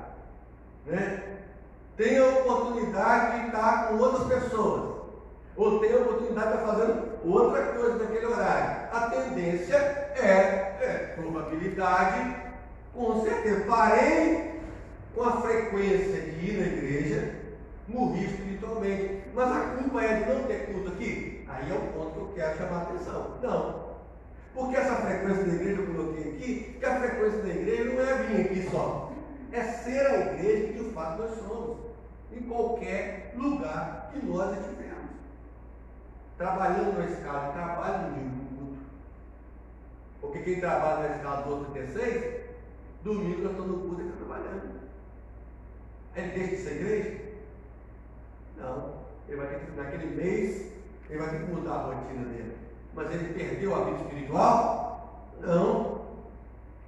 Speaker 1: né, têm a oportunidade de estar com outras pessoas, ou têm a oportunidade de estar fazendo outra coisa naquele horário. A tendência probabilidade, com certeza. Parei com a frequência de ir na igreja, morri espiritualmente. Mas a culpa é de não ter culto aqui? Aí é o ponto que eu quero chamar a atenção. Não. Porque essa frequência da igreja eu coloquei aqui, que a frequência da igreja não é vir aqui só. É ser a igreja que de fato nós somos. Em qualquer lugar que nós estivermos. Trabalhando na escala de trabalho, não digo culto. Porque quem trabalha na escala do 36, domingo eu estou no culto e estou trabalhando. Ele deixa de ser igreja? Não. Ele vai ter que, naquele mês, ele vai ter que mudar a rotina dele. Mas ele perdeu a vida espiritual? Não.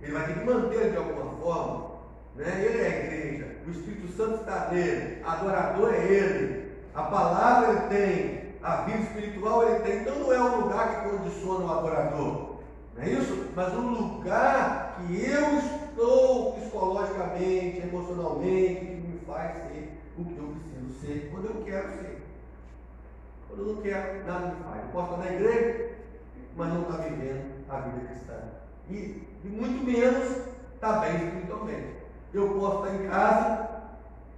Speaker 1: Ele vai ter que manter de alguma forma. Né? Ele é a igreja, o Espírito Santo está nele, adorador é ele, a palavra ele tem, a vida espiritual ele tem. Então não é um lugar que condiciona o adorador, não é isso? Mas um lugar que eu estou psicologicamente, emocionalmente, que me faz ser o que eu preciso ser, quando eu quero ser. Quando eu não quero, nada me faz. Eu posso estar na igreja, mas não está vivendo a vida cristã. E muito menos está bem espiritualmente. Eu posso estar em casa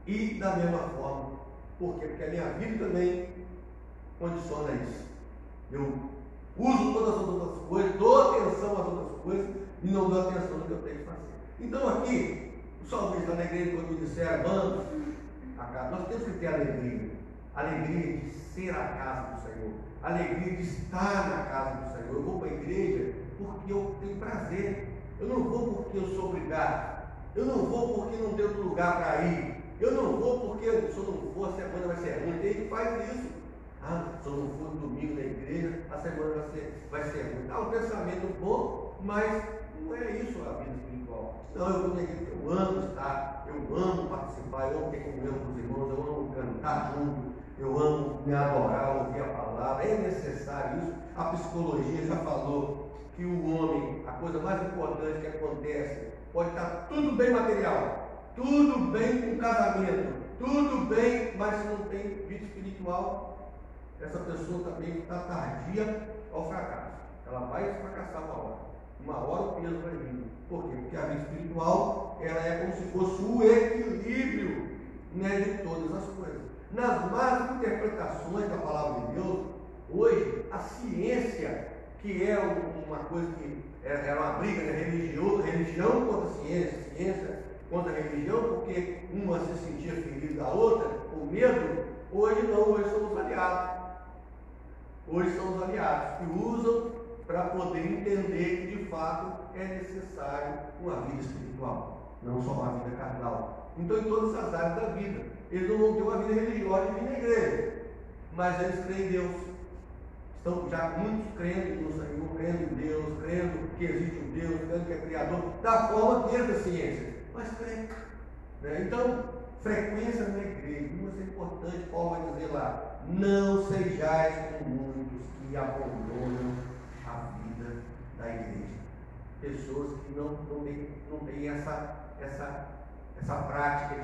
Speaker 1: e da mesma forma. Por quê? Porque a minha vida também condiciona isso. Eu uso todas as outras coisas, dou atenção às outras coisas e não dou atenção no que eu tenho que fazer. Então aqui, o salmista na igreja, quando me disseram, vamos a casa, nós temos que ter alegria. Alegria de ser a casa do Senhor. Alegria de estar na casa do Senhor. Eu vou para a igreja porque eu tenho prazer. Eu não vou porque eu sou obrigado. Eu não vou porque não tem outro lugar para ir. Eu não vou porque se eu não for, a semana vai ser ruim. Tem gente que faz isso. Se eu não for no domingo na igreja, a semana vai ser ruim. Tá um pensamento bom, mas não é isso a vida espiritual. Não, eu vou na igreja porque eu amo estar, eu amo participar, eu amo ter comunhão com os irmãos, eu amo cantar junto, eu amo me adorar, ouvir a palavra. É necessário isso. A psicologia já falou que o homem, a coisa mais importante que acontece, pode estar tudo bem material, tudo bem com casamento, tudo bem, mas se não tem vida espiritual, essa pessoa também está tardia ao fracasso. Ela vai fracassar uma hora. Uma hora o peso vai vir. Por quê? Porque a vida espiritual, ela é como se fosse o equilíbrio, né, de todas as coisas. Nas más interpretações da palavra de Deus, hoje, a ciência, que é uma coisa que era uma briga, né? Religião contra ciência, ciência contra religião, porque uma se sentia ferida da outra, o medo, hoje não, hoje somos aliados. Hoje são os aliados que usam para poder entender que de fato é necessário uma vida espiritual, não só uma vida carnal. Então, em todas as áreas da vida, eles não vão ter uma vida religiosa e vir na igreja, mas eles creem em Deus. Estão já muitos crendo no Senhor, crendo em Deus, crendo que existe um Deus, crendo que é Criador, da forma dentro da ciência, mas creem. Né? Então, frequência na igreja, isso é importante. Paulo vai dizer lá: não sejais como muitos que abandonam a vida da igreja. Pessoas que não têm essa prática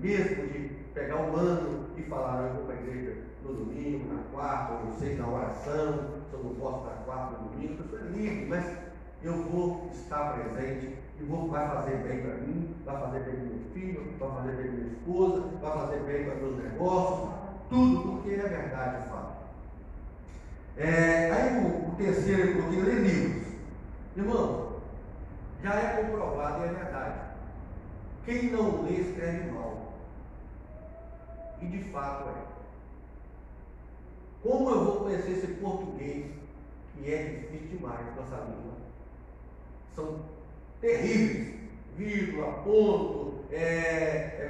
Speaker 1: mesmo de pegar um ano e falar, eu vou para a igreja no domingo, na quarta, ou não sei, na oração, se eu não posso na quarta ou no domingo, eu sou livre, mas eu vou estar presente e vai fazer bem para mim, vai fazer bem para meu filho, vai fazer bem para minha esposa, vai fazer bem para meus negócios, tudo porque é verdade, eu falo. Aí o terceiro ele coloquei, ler livros. Irmão, já é comprovado e é verdade. Quem não lê escreve mal. E de fato é. Como eu vou conhecer esse português que é difícil demais com essa língua? São terríveis. Vírgula, ponto,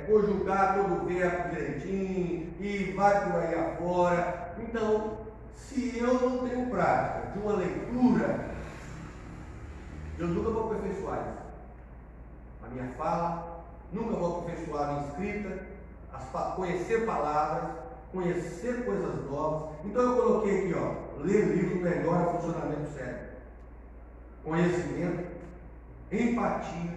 Speaker 1: conjugar todo o verbo direitinho e vai por aí afora. Então, se eu não tenho prática de uma leitura, eu nunca vou aperfeiçoar isso. A minha fala, nunca vou aperfeiçoar a minha escrita, conhecer palavras, conhecer coisas novas. Então eu coloquei aqui, ler livro melhora o funcionamento do cérebro. Conhecimento, empatia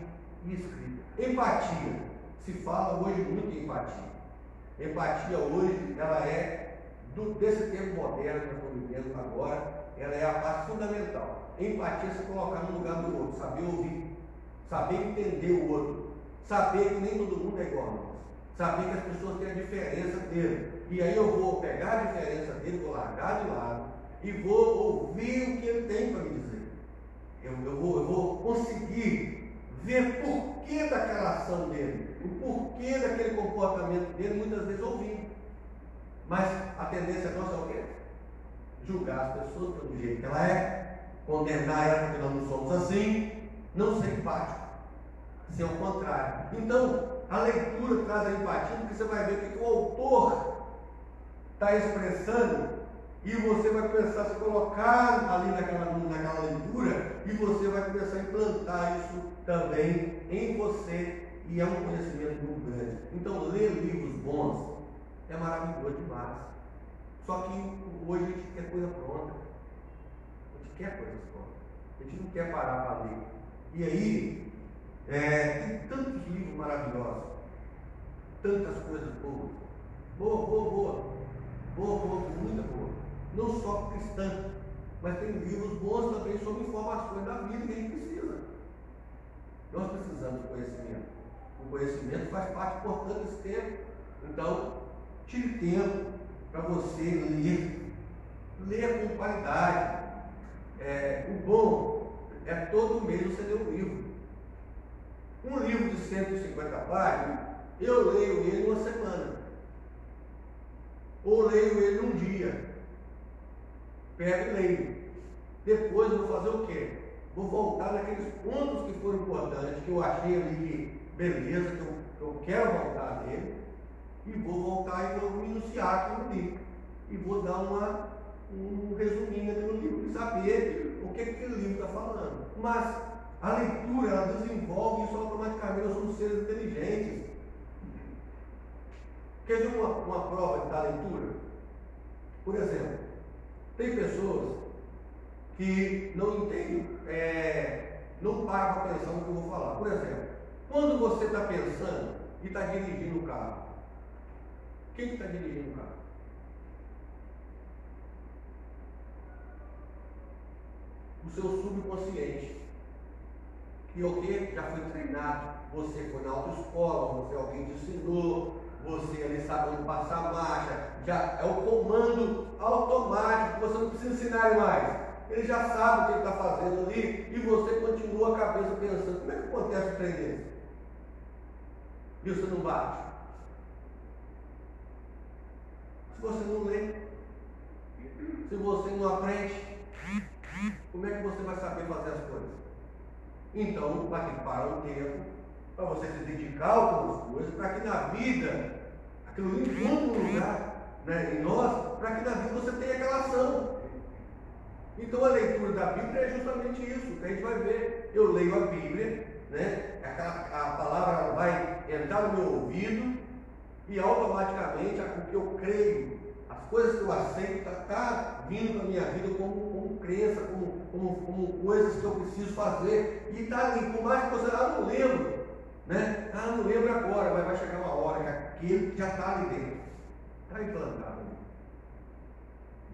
Speaker 1: e escrita. Empatia, se fala hoje muito em empatia. Empatia hoje, ela é, desse tempo moderno que nós estamos vivendo agora, ela é a parte fundamental. Empatia é se colocar no lugar do outro, saber ouvir, saber entender o outro, saber que nem todo mundo é igual a nós, saber que as pessoas têm a diferença dele. E aí eu vou pegar a diferença dele, vou largar de lado e vou ouvir o que ele tem para me dizer. Eu vou conseguir ver por que daquela ação dele, o porquê daquele comportamento dele, muitas vezes ouvindo. Mas a tendência nossa é o quê? Julgar as pessoas pelo jeito que ela é, condenar ela porque nós não somos assim, não ser empático, ser o contrário. Então, a leitura traz a empatia, porque você vai ver o que o autor está expressando, e você vai começar a se colocar ali naquela leitura, e você vai começar a implantar isso também em você, e é um conhecimento muito grande. Então, ler livros bons é maravilhoso demais. Só que hoje a gente quer coisa pronta. A gente quer coisas prontas. A gente não quer parar para ler. E aí, Tem tantos livros maravilhosos, tantas coisas boas. Boa, muita boa. Não só cristã, mas tem livros bons também sobre informações da vida que a gente precisa. Nós precisamos de conhecimento. O conhecimento faz parte importante desse tempo. Então, tire tempo para você ler. Ler com qualidade. O bom é todo mês você ler um livro. Um livro de 150 páginas, eu leio ele em uma semana. Ou leio ele num dia. Pego e leio. Depois eu vou fazer o quê? Vou voltar naqueles pontos que foram importantes, que eu achei ali que beleza, que eu quero voltar nele, e vou voltar e vou minuciar aquilo ali. E vou dar um resuminho ali no livro e saber o que aquele livro está falando. Mas a leitura, ela desenvolve isso automaticamente. Nós somos seres inteligentes. Quer ver uma prova da leitura? Por exemplo, tem pessoas que não entendem, não param para pensar no que eu vou falar. Por exemplo, quando você está pensando e está dirigindo o carro, quem está dirigindo o carro? O seu subconsciente. Que o que? Já foi treinado. Você foi na autoescola, alguém te ensinou, você ali sabe onde passar a marcha, já é o comando automático, você não precisa ensinar ele mais. Ele já sabe o que ele está fazendo ali e você continua a cabeça pensando, como é que acontece o trem desse? E você não bate. Se você não lê, se você não aprende, como é que você vai saber fazer as coisas? Então, vai ter que parar um tempo para você se dedicar a algumas coisas, para que na vida, aquilo encontre um lugar, né, em nós, para que na vida você tenha aquela ação. Então a leitura da Bíblia é justamente isso, que a gente vai ver. Eu leio a Bíblia, né, a palavra vai entrar no meu ouvido e automaticamente o que eu creio, as coisas que eu aceito, está vindo para a minha vida como crença, como coisas que eu preciso fazer. E está ali, por mais que você não lembro, né? Não lembro agora, mas vai chegar uma hora que aquele já está ali dentro, está implantado ali.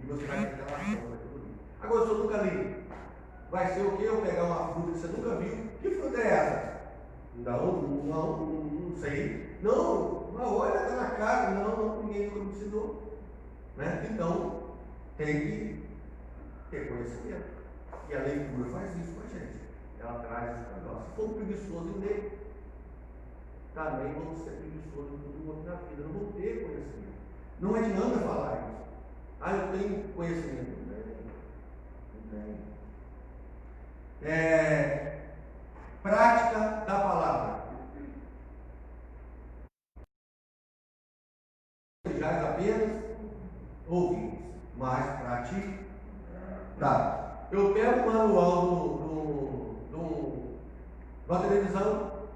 Speaker 1: E você vai ter aquela ação daquilo ali. Agora, se eu nunca li, vai ser o que? Eu pegar uma fruta que você nunca viu. Que fruta é essa? Não sei. Não, olha, está na cara. Não, ninguém nunca me ensinou. Né? Então, tem que ter conhecimento. E a leitura faz isso com a gente. Ela traz isso para nós. Se for preguiçoso em ler, também vamos ser preguiçosos em tudo outro na vida. Não vou ter conhecimento. Não adianta falar isso. Eu tenho conhecimento. Não tem. Prática da palavra. Já apenas ouvimos, mas pratica. Tá. Eu pego o manual da televisão,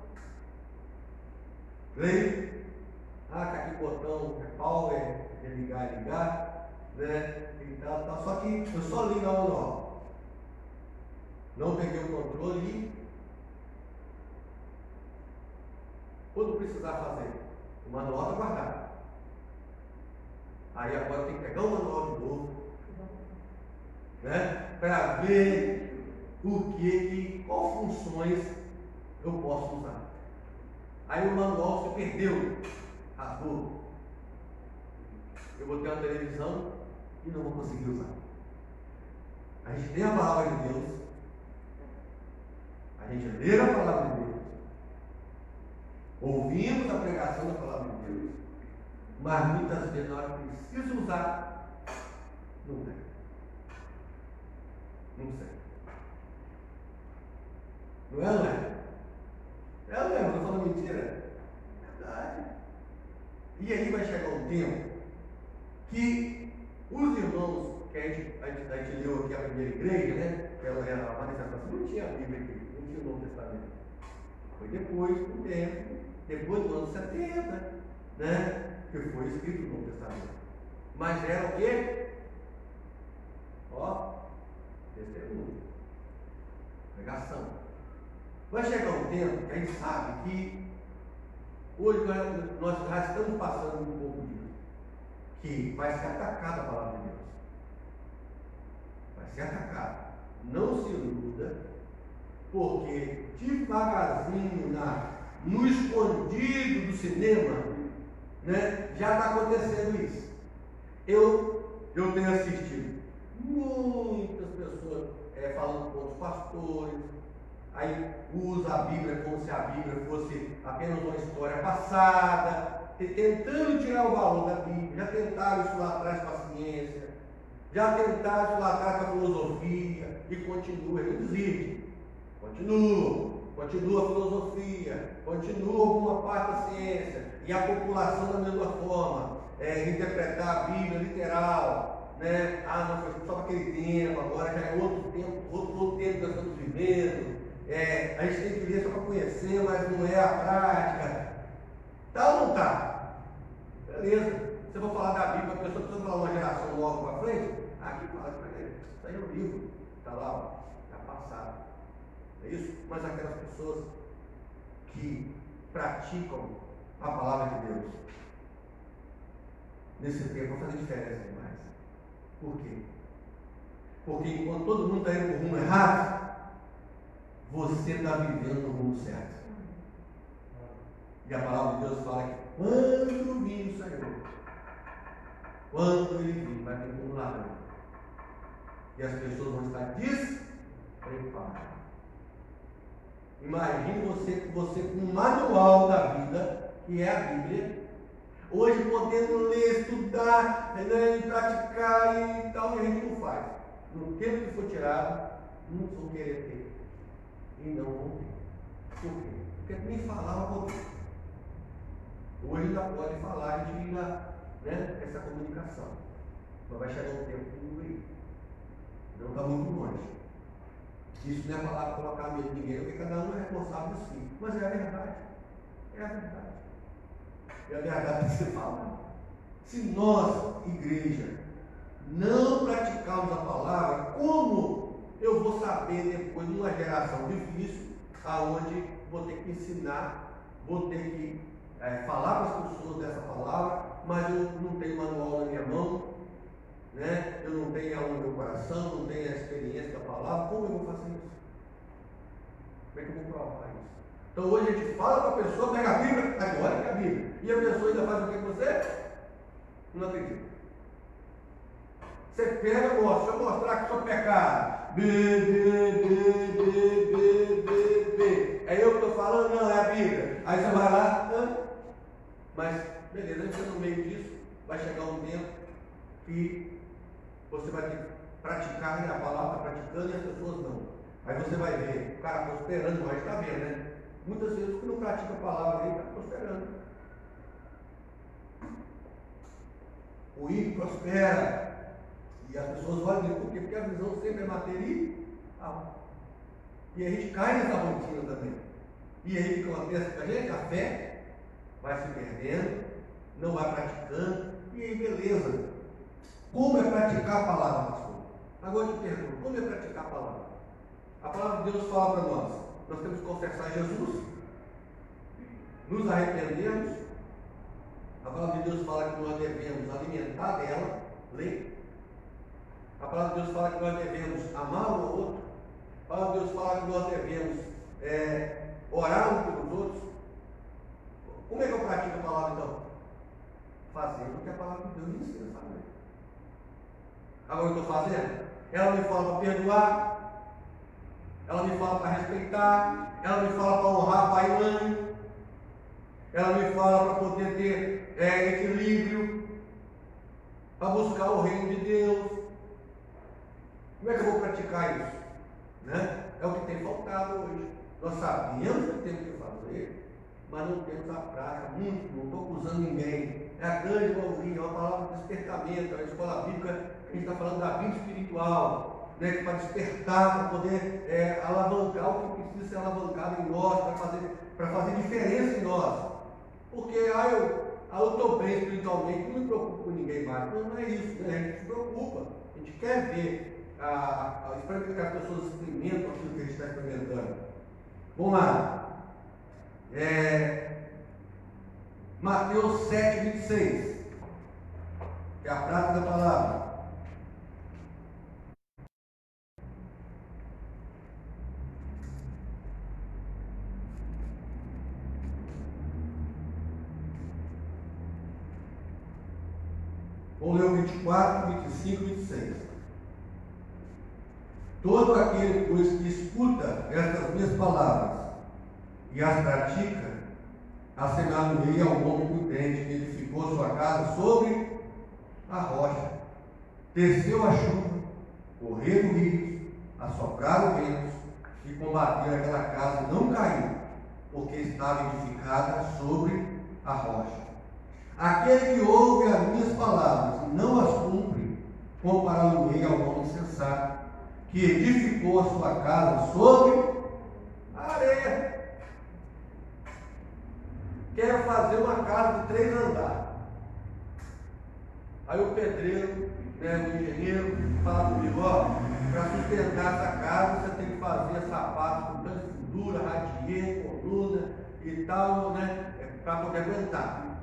Speaker 1: leio. Tá aqui o botão é power, é ligar, né? E tal. Só que eu só li no manual. Não peguei o controle e quando precisar fazer, o manual está guardado. Aí agora tem que pegar o manual de novo, né? Para ver quais funções eu posso usar. Aí o manual se perdeu, rasgou. Eu vou ter uma televisão e não vou conseguir usar. A gente tem a palavra de Deus, a gente lê a palavra de Deus, ouvimos a pregação da palavra de Deus, mas muitas vezes na hora que precisa usar, não tem. Não sei. Não é, não é? Não estou falando mentira. É verdade. E aí vai chegar um tempo que os irmãos que a gente leu aqui a primeira igreja, né? Ela era a manifestação, não tinha a Bíblia aqui, não tinha o Novo Testamento. Foi depois, com o tempo, depois do ano 70, né? Que foi escrito o Novo Testamento. Mas era o quê? Testemunho. Pregação. Vai chegar um tempo que a gente sabe que hoje nós já estamos passando um pouco disso, que vai ser atacada a palavra de Deus. Vai ser atacada. Não se iluda, porque devagarzinho, no escondido do cinema, né, já está acontecendo isso. Eu tenho assistido muitas pessoas falando com os pastores, aí usa a Bíblia como se a Bíblia fosse apenas uma história passada, tentando tirar o valor da Bíblia. Já tentaram isso lá atrás com a ciência, já tentaram isso lá atrás com a filosofia, e continua, não desiste. Continua a filosofia, continua alguma parte da ciência, e a população da mesma forma, interpretar a Bíblia literal, né? Não foi só para aquele tempo, agora já é outro tempo, outro tempo que nós estamos vivendo. A gente tem que ler só para conhecer, mas não é a prática. Tá ou não tá? Beleza. Se eu vou falar da Bíblia, a pessoa precisa falar uma geração nova para frente, aqui fala, isso aí é um livro, está lá, ó, está passado. É isso? Mas aquelas pessoas que praticam a palavra de Deus, nesse tempo, vai fazer diferença demais. Por quê? Porque enquanto todo mundo está indo para o rumo errado, você está vivendo no rumo certo. E a palavra de Deus fala que quando vir o Senhor, quando ele vir, vai ter como ladrão. E as pessoas vão estar despreparadas. Imagine você com um manual da vida, que é a Bíblia, hoje podendo ler, estudar, e praticar e tal, e a gente não faz. No tempo que for tirado, não vão querer ter. E não vão ter. Por quê? Porque nem falava poder. Hoje ainda pode falar, a gente ainda, né, essa comunicação. Mas vai chegar um tempo que não vem. Não está muito longe. Isso não é falar colocar medo de ninguém, porque cada um é responsável de si. Mas é a verdade. É a verdade. É a verdade que você fala. Se nós, igreja, não praticarmos a palavra, como eu vou saber depois, numa geração difícil, aonde vou ter que ensinar, vou ter que falar para as pessoas dessa palavra, mas eu não tenho manual na minha mão, né? Eu não tenho ela no meu coração, não tenho a experiência da palavra, como eu vou fazer isso? Como é que eu vou provar isso? Então hoje a gente fala para a pessoa, pega a Bíblia, agora que é a Bíblia, e a pessoa ainda faz o que com você? Não acredita. Você pega e mostra, deixa eu mostrar que sou pecado. B. É eu que estou falando? Não, é a Bíblia. Aí você vai lá, mas beleza, a gente está no meio disso, vai chegar um tempo que você vai ter que praticar, né? A palavra está praticando e as pessoas não. Aí você vai ver, o cara prosperando, mas está vendo, né? Muitas vezes o que não pratica a palavra aí está prosperando. O ímpio prospera. E as pessoas olham por quê? Porque a visão sempre é material. E a gente cai nessa rotina também. E aí o que acontece com a gente? A fé vai se perdendo, não vai praticando, e aí beleza. Como é praticar a palavra, pastor? Agora eu te pergunto, como é praticar a palavra? A palavra de Deus fala para nós temos que confessar Jesus, nos arrependermos. A palavra de Deus fala que nós devemos alimentar dela, ler. A palavra de Deus fala que nós devemos amar um ao outro. A palavra de Deus fala que nós devemos orar uns pelos outros. Como é que eu pratico a palavra então? Fazendo o que a palavra de Deus me ensina a fazer. Agora eu estou fazendo? Ela me fala para perdoar, ela me fala para respeitar, ela me fala para honrar pai e mãe, ela me fala para poder ter equilíbrio, para buscar o reino de Deus. Como é que eu vou praticar isso? Né? É o que tem faltado hoje. Nós sabemos que temos que fazer, mas não temos a prática. Não estou acusando ninguém. É a grande maioria, é uma palavra de despertamento. A escola bíblica, a gente está falando da vida espiritual, né? Para despertar, para poder alavancar o que precisa ser alavancado em nós, para fazer diferença em nós. Porque eu estou bem espiritualmente, não me preocupo com ninguém mais. Não é isso, né? A gente se preocupa, a gente quer ver que as pessoas experimentam aquilo que a gente está experimentando. Vamos lá. Mateus 7:26, que é a prática da palavra. Vamos ler o 24, 25 e 26. Todo aquele, pois, que escuta estas minhas palavras e as pratica, assemelhar-me ao homem prudente que edificou sua casa sobre a rocha. Desceu a chuva, correram rios, assopraram ventos e combateram aquela casa e não caiu, porque estava edificada sobre a rocha. Aquele que ouve as minhas palavras e não as cumpre, compará-lo-ei ao homem sensato, que edificou a sua casa sobre a areia. Quero fazer uma casa de 3 andares. Aí o pedreiro, o engenheiro, fala comigo, para sustentar essa casa você tem que fazer sapatos com tanta fundura, radier, coluna e tal, para poder aguentar.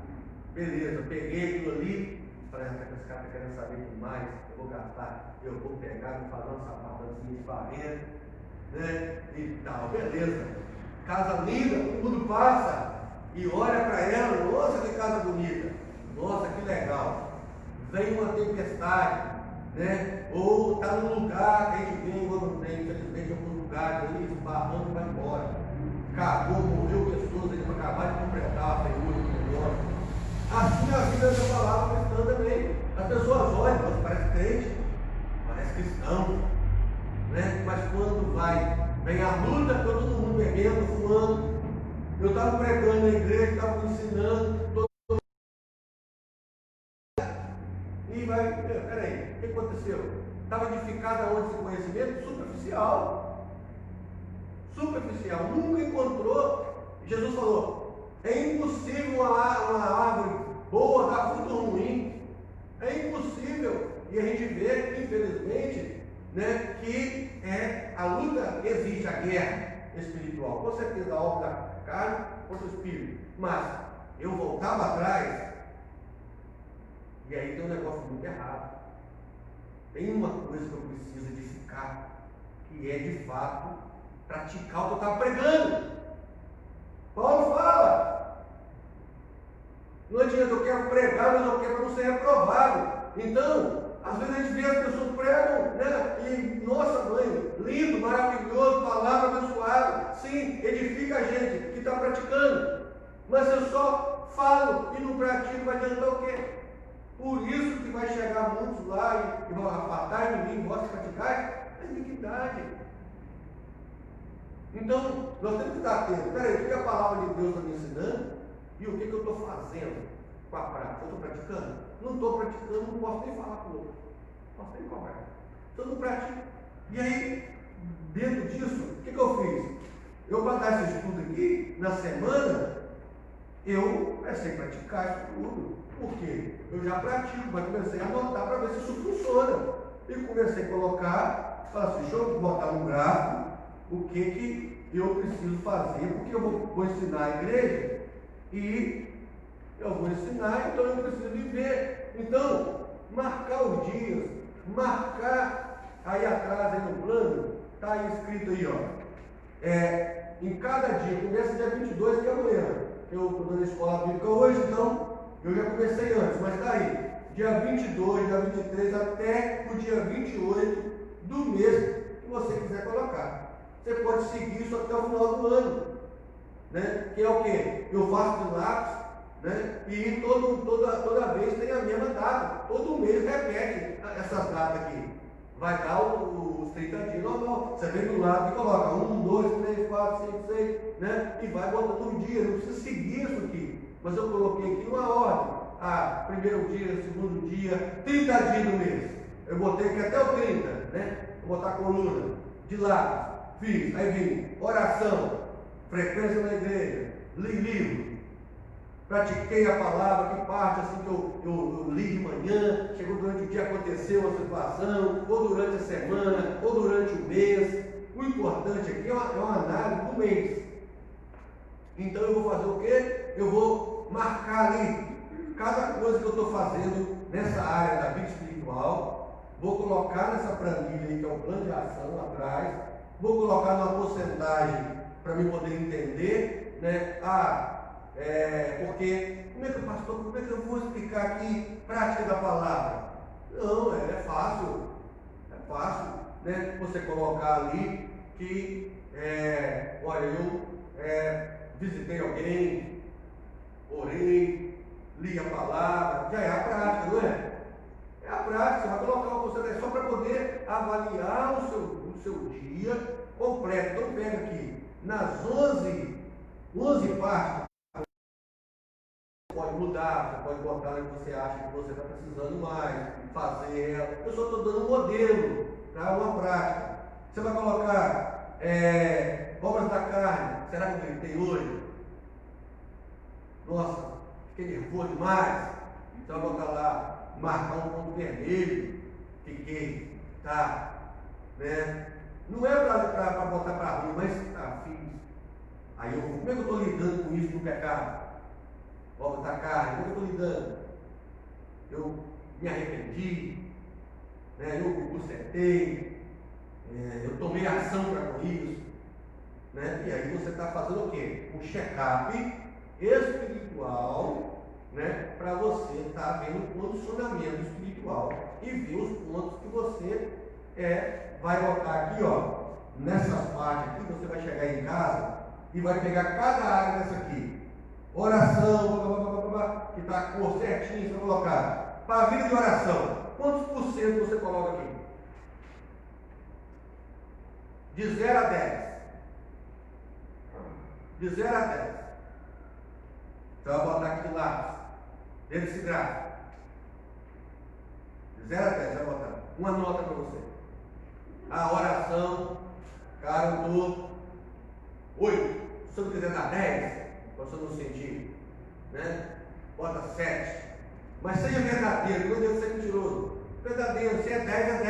Speaker 1: Beleza, peguei aquilo ali, falei, esse cara está querendo saber demais, eu vou gastar, eu vou pegar, vou fazer uma sapatazinha de 40, e tal, beleza. Casa linda, todo mundo passa e olha para ela, nossa que casa bonita, nossa que legal. Vem uma tempestade, ou está num lugar que a gente vem, quando tem, infelizmente, alguns lugares ali, esbarrando e vai embora. Acabou, morreu pessoas ali para acabar de completar a figura do negócio. Assim a vida da palavra cristã também. As pessoas olham, mas parece crente, parece cristão, mas quando vem a luta, todo mundo bebendo, fumando. Eu estava pregando na igreja, estava ensinando, e peraí, o que aconteceu? Estava edificada onde esse conhecimento? Superficial, nunca encontrou. Jesus falou, é impossível uma árvore boa dar fruto ruim, é impossível. E a gente vê, infelizmente, que a luta existe, a guerra espiritual, com certeza a obra da carne contra o espírito, mas eu voltava atrás, e aí tem um negócio muito errado. Tem uma coisa que eu preciso edificar, que é de fato praticar o que eu estava pregando. Paulo fala, não adianta, eu quero pregar, mas eu quero não ser reprovado. Então, às vezes a gente vê as pessoas pregam, e nossa mãe, lindo, maravilhoso, palavra abençoada, sim, edifica a gente que está praticando, mas eu só falo e não pratico, vai adiantar o quê? Por isso que vai chegar muitos lá e vão apartar em mim, vós praticar a iniquidade. Então, nós temos que estar atentos. Peraí, o que a palavra de Deus está me ensinando e o que eu estou fazendo com a prática? Eu estou praticando? Não estou praticando, não posso nem falar com o outro. Não posso nem cobrar. Então, eu não pratico. E aí, dentro disso, o que eu fiz? Eu, para dar esse estudo aqui, na semana, eu comecei a praticar isso tudo. Por quê? Eu já pratico, mas comecei a anotar para ver se isso funciona. E comecei a colocar, falar assim, deixa eu botar no gráfico o que eu preciso fazer, porque eu vou ensinar a igreja e eu vou ensinar, então eu preciso viver. Então, marcar os dias, marcar aí atrás, aí no plano, está aí escrito aí, em cada dia, começa dia 22, que é amanhã. Eu estou dando escola bíblica hoje, então eu já comecei antes, mas está aí, dia 22, dia 23, até o dia 28 do mês que você quiser colocar. Você pode seguir isso até o final do ano, que é o quê? Eu faço de lápis, e toda vez tem a mesma data, todo mês repete essas datas aqui. Vai dar os 30 dias normal. Você vem do lado e coloca 1, 2, 3, 4, 5, 6, e vai botando um dia. Não precisa seguir isso aqui, mas eu coloquei aqui uma ordem. Primeiro dia, segundo dia, 30 dias do mês. Eu botei aqui até o 30, Vou botar a coluna de lápis. Fiz, aí vim, oração, frequência na igreja, li livro, pratiquei a palavra, que parte assim que eu li de manhã, chegou durante o dia, aconteceu uma situação, ou durante a semana, ou durante o mês. O importante aqui é uma análise do mês. Então eu vou fazer o quê? Eu vou marcar ali cada coisa que eu estou fazendo nessa área da vida espiritual, vou colocar nessa planilha aí, que é o plano de ação atrás, vou colocar numa porcentagem para me poder entender, né? Porque como é que eu vou explicar aqui prática da palavra? Não, é fácil, né? Você colocar ali que, olha, eu visitei alguém, orei, li a palavra, já é a prática, não é? É a prática, você vai colocar uma porcentagem só para poder avaliar o seu dia completo. Então pega aqui, nas 11 partes, pode mudar, você pode botar o que você acha que você está precisando mais, fazer ela. Eu só estou dando um modelo para uma prática. Você vai colocar obras da carne. Será que eu gritei hoje? Nossa, fiquei nervoso demais. Você vai botar lá, marcar um ponto vermelho. Fiquei, tá? Né? Não é para botar para rua, mas fiz. Aí como é que eu estou lidando com isso no pecado? Obra da carne, como é que eu estou lidando? Eu me arrependi, né? Eu bucetei, eu tomei ação para com isso, né? E aí você está fazendo o quê? Um check-up espiritual, né? Para você estar vendo o condicionamento espiritual e ver os pontos que você vai botar aqui, ó, nessas partes aqui. Você vai chegar em casa e vai pegar cada área dessa aqui. Oração, que está a cor certinha, você vai colocar. Para a vida de oração, quantos por cento você coloca aqui? De 0 a 10. De 0 a 10. Você vai botar aqui de lápis, dentro desse gráfico. De 0 a 10, você vai botar uma nota para você. A oração, cara, eu estou 8. Se você não quiser dar 10, para você não sentir, né? Bota 7. Mas seja verdadeiro, não adianta ser mentiroso. Verdadeiro, se é 10, é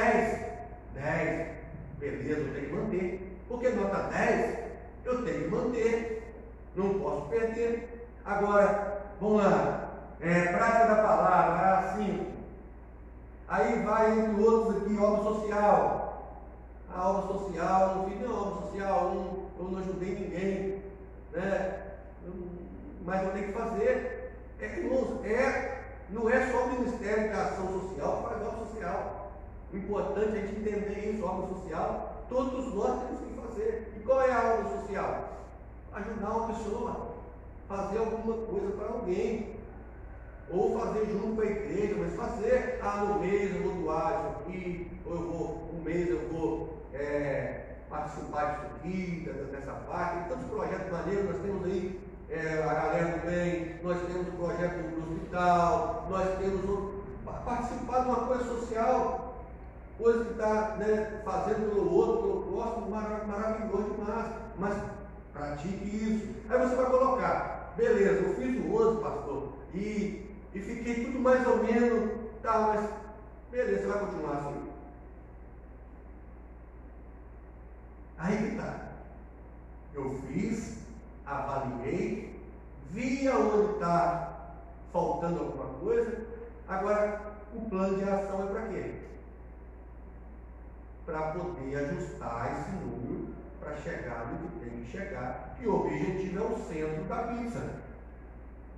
Speaker 1: 10. 10. Beleza, eu tenho que manter. Porque nota 10, eu tenho que manter. Não posso perder. Agora, vamos lá. Prática da palavra, 5. Aí vai entre outros aqui, obra social. A obra social, eu não fiz nenhuma obra social, eu não ajudei ninguém, né? Mas eu tenho que fazer. Não é só o Ministério da Ação Social que faz obra social. O importante é a gente entender isso, obra social. Todos nós temos que fazer. E qual é a obra social? Ajudar uma pessoa, fazer alguma coisa para alguém. Ou fazer junto com a igreja, mas fazer, no mês eu vou doar isso aqui, ou um mês eu vou participar disso aqui, dessa parte. Tem tantos projetos maneiros, nós temos aí a galera do bem, nós temos o projeto do hospital, nós temos participar de uma coisa social, coisa que está, né, fazendo pelo outro, pelo próximo, maravilhoso demais, mas pratique isso. Aí você vai colocar, beleza, eu fiz o 11, pastor, e fiquei tudo mais ou menos, tá, mas beleza, você vai continuar assim. Aí que tá. Eu fiz, avaliei, vi aonde está faltando alguma coisa. Agora, o plano de ação é para quê? Para poder ajustar esse número, para chegar no que tem que chegar. E o objetivo é o centro da pizza.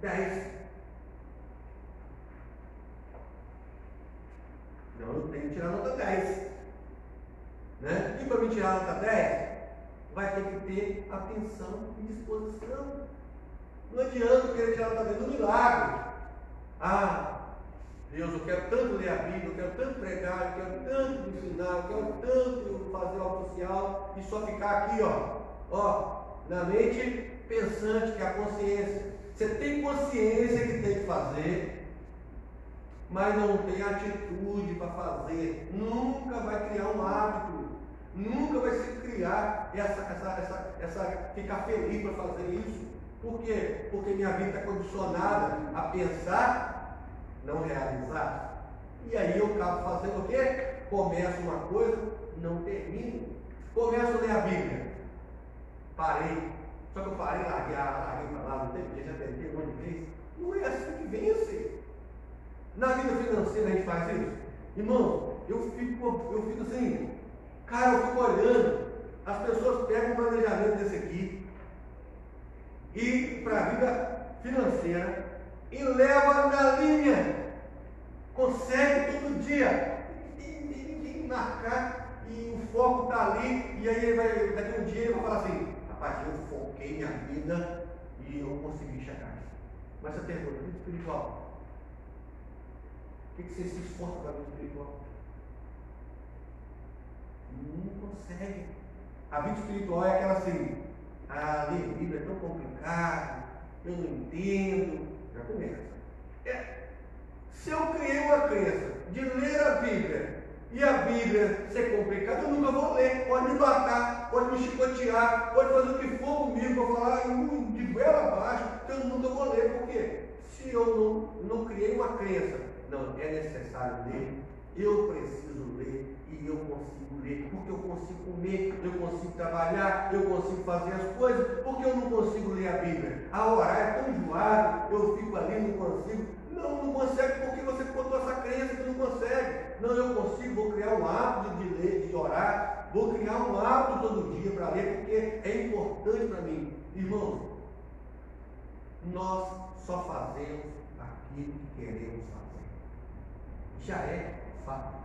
Speaker 1: 10. Não, eu tenho que tirar nota 10. Né? E para me tirar nota 10, vai ter que ter atenção e disposição. Não adianta eu querer tirar nota 10 no milagre. Deus, eu quero tanto ler a Bíblia, eu quero tanto pregar, eu quero tanto ensinar, eu quero tanto fazer algo social, e só ficar aqui, na mente pensante, que é a consciência. Você tem consciência que tem que fazer, mas não tem atitude para fazer, nunca vai criar um hábito, nunca vai se criar ficar feliz para fazer isso. Por quê? Porque minha vida está condicionada a pensar, não realizar. E aí eu acabo fazendo o quê? Começo uma coisa, não termino. Começo a ler a Bíblia, parei, Só que eu parei, larguei para lá, não teve jeito, já tentei um monte de vezes. Não é assim que vence. Na vida financeira a gente faz isso. Irmão, eu fico assim, cara, eu fico olhando. As pessoas pegam um planejamento desse aqui e para a vida financeira e levam na linha. Consegue todo dia. Tem que marcar e o foco está ali. E aí daqui um dia ele vai falar assim: rapaz, eu foquei minha vida e eu consegui chegar. Mas essa pergunta, vida espiritual. O que você se esforça para a vida espiritual? Não consegue. A vida espiritual é aquela assim: ler Bíblia é tão complicado, eu não entendo. Já começa. Se eu criei uma crença de ler a Bíblia e a Bíblia ser complicada, eu nunca vou ler. Pode me matar, pode me chicotear, pode fazer o que for comigo, para falar de goela abaixo, que eu nunca vou ler. Por quê? Se eu não criei uma crença, não, é necessário ler, eu preciso ler e eu consigo ler, porque eu consigo comer, eu consigo trabalhar, eu consigo fazer as coisas, porque eu não consigo ler a Bíblia. A orar é tão enjoado, eu fico ali, não consigo. Não consegue porque você botou essa crença que não consegue. Não, eu consigo, vou criar um hábito de ler, de orar, vou criar um hábito todo dia para ler, porque é importante para mim. Irmãos, nós só fazemos aquilo que queremos fazer. Já é fato.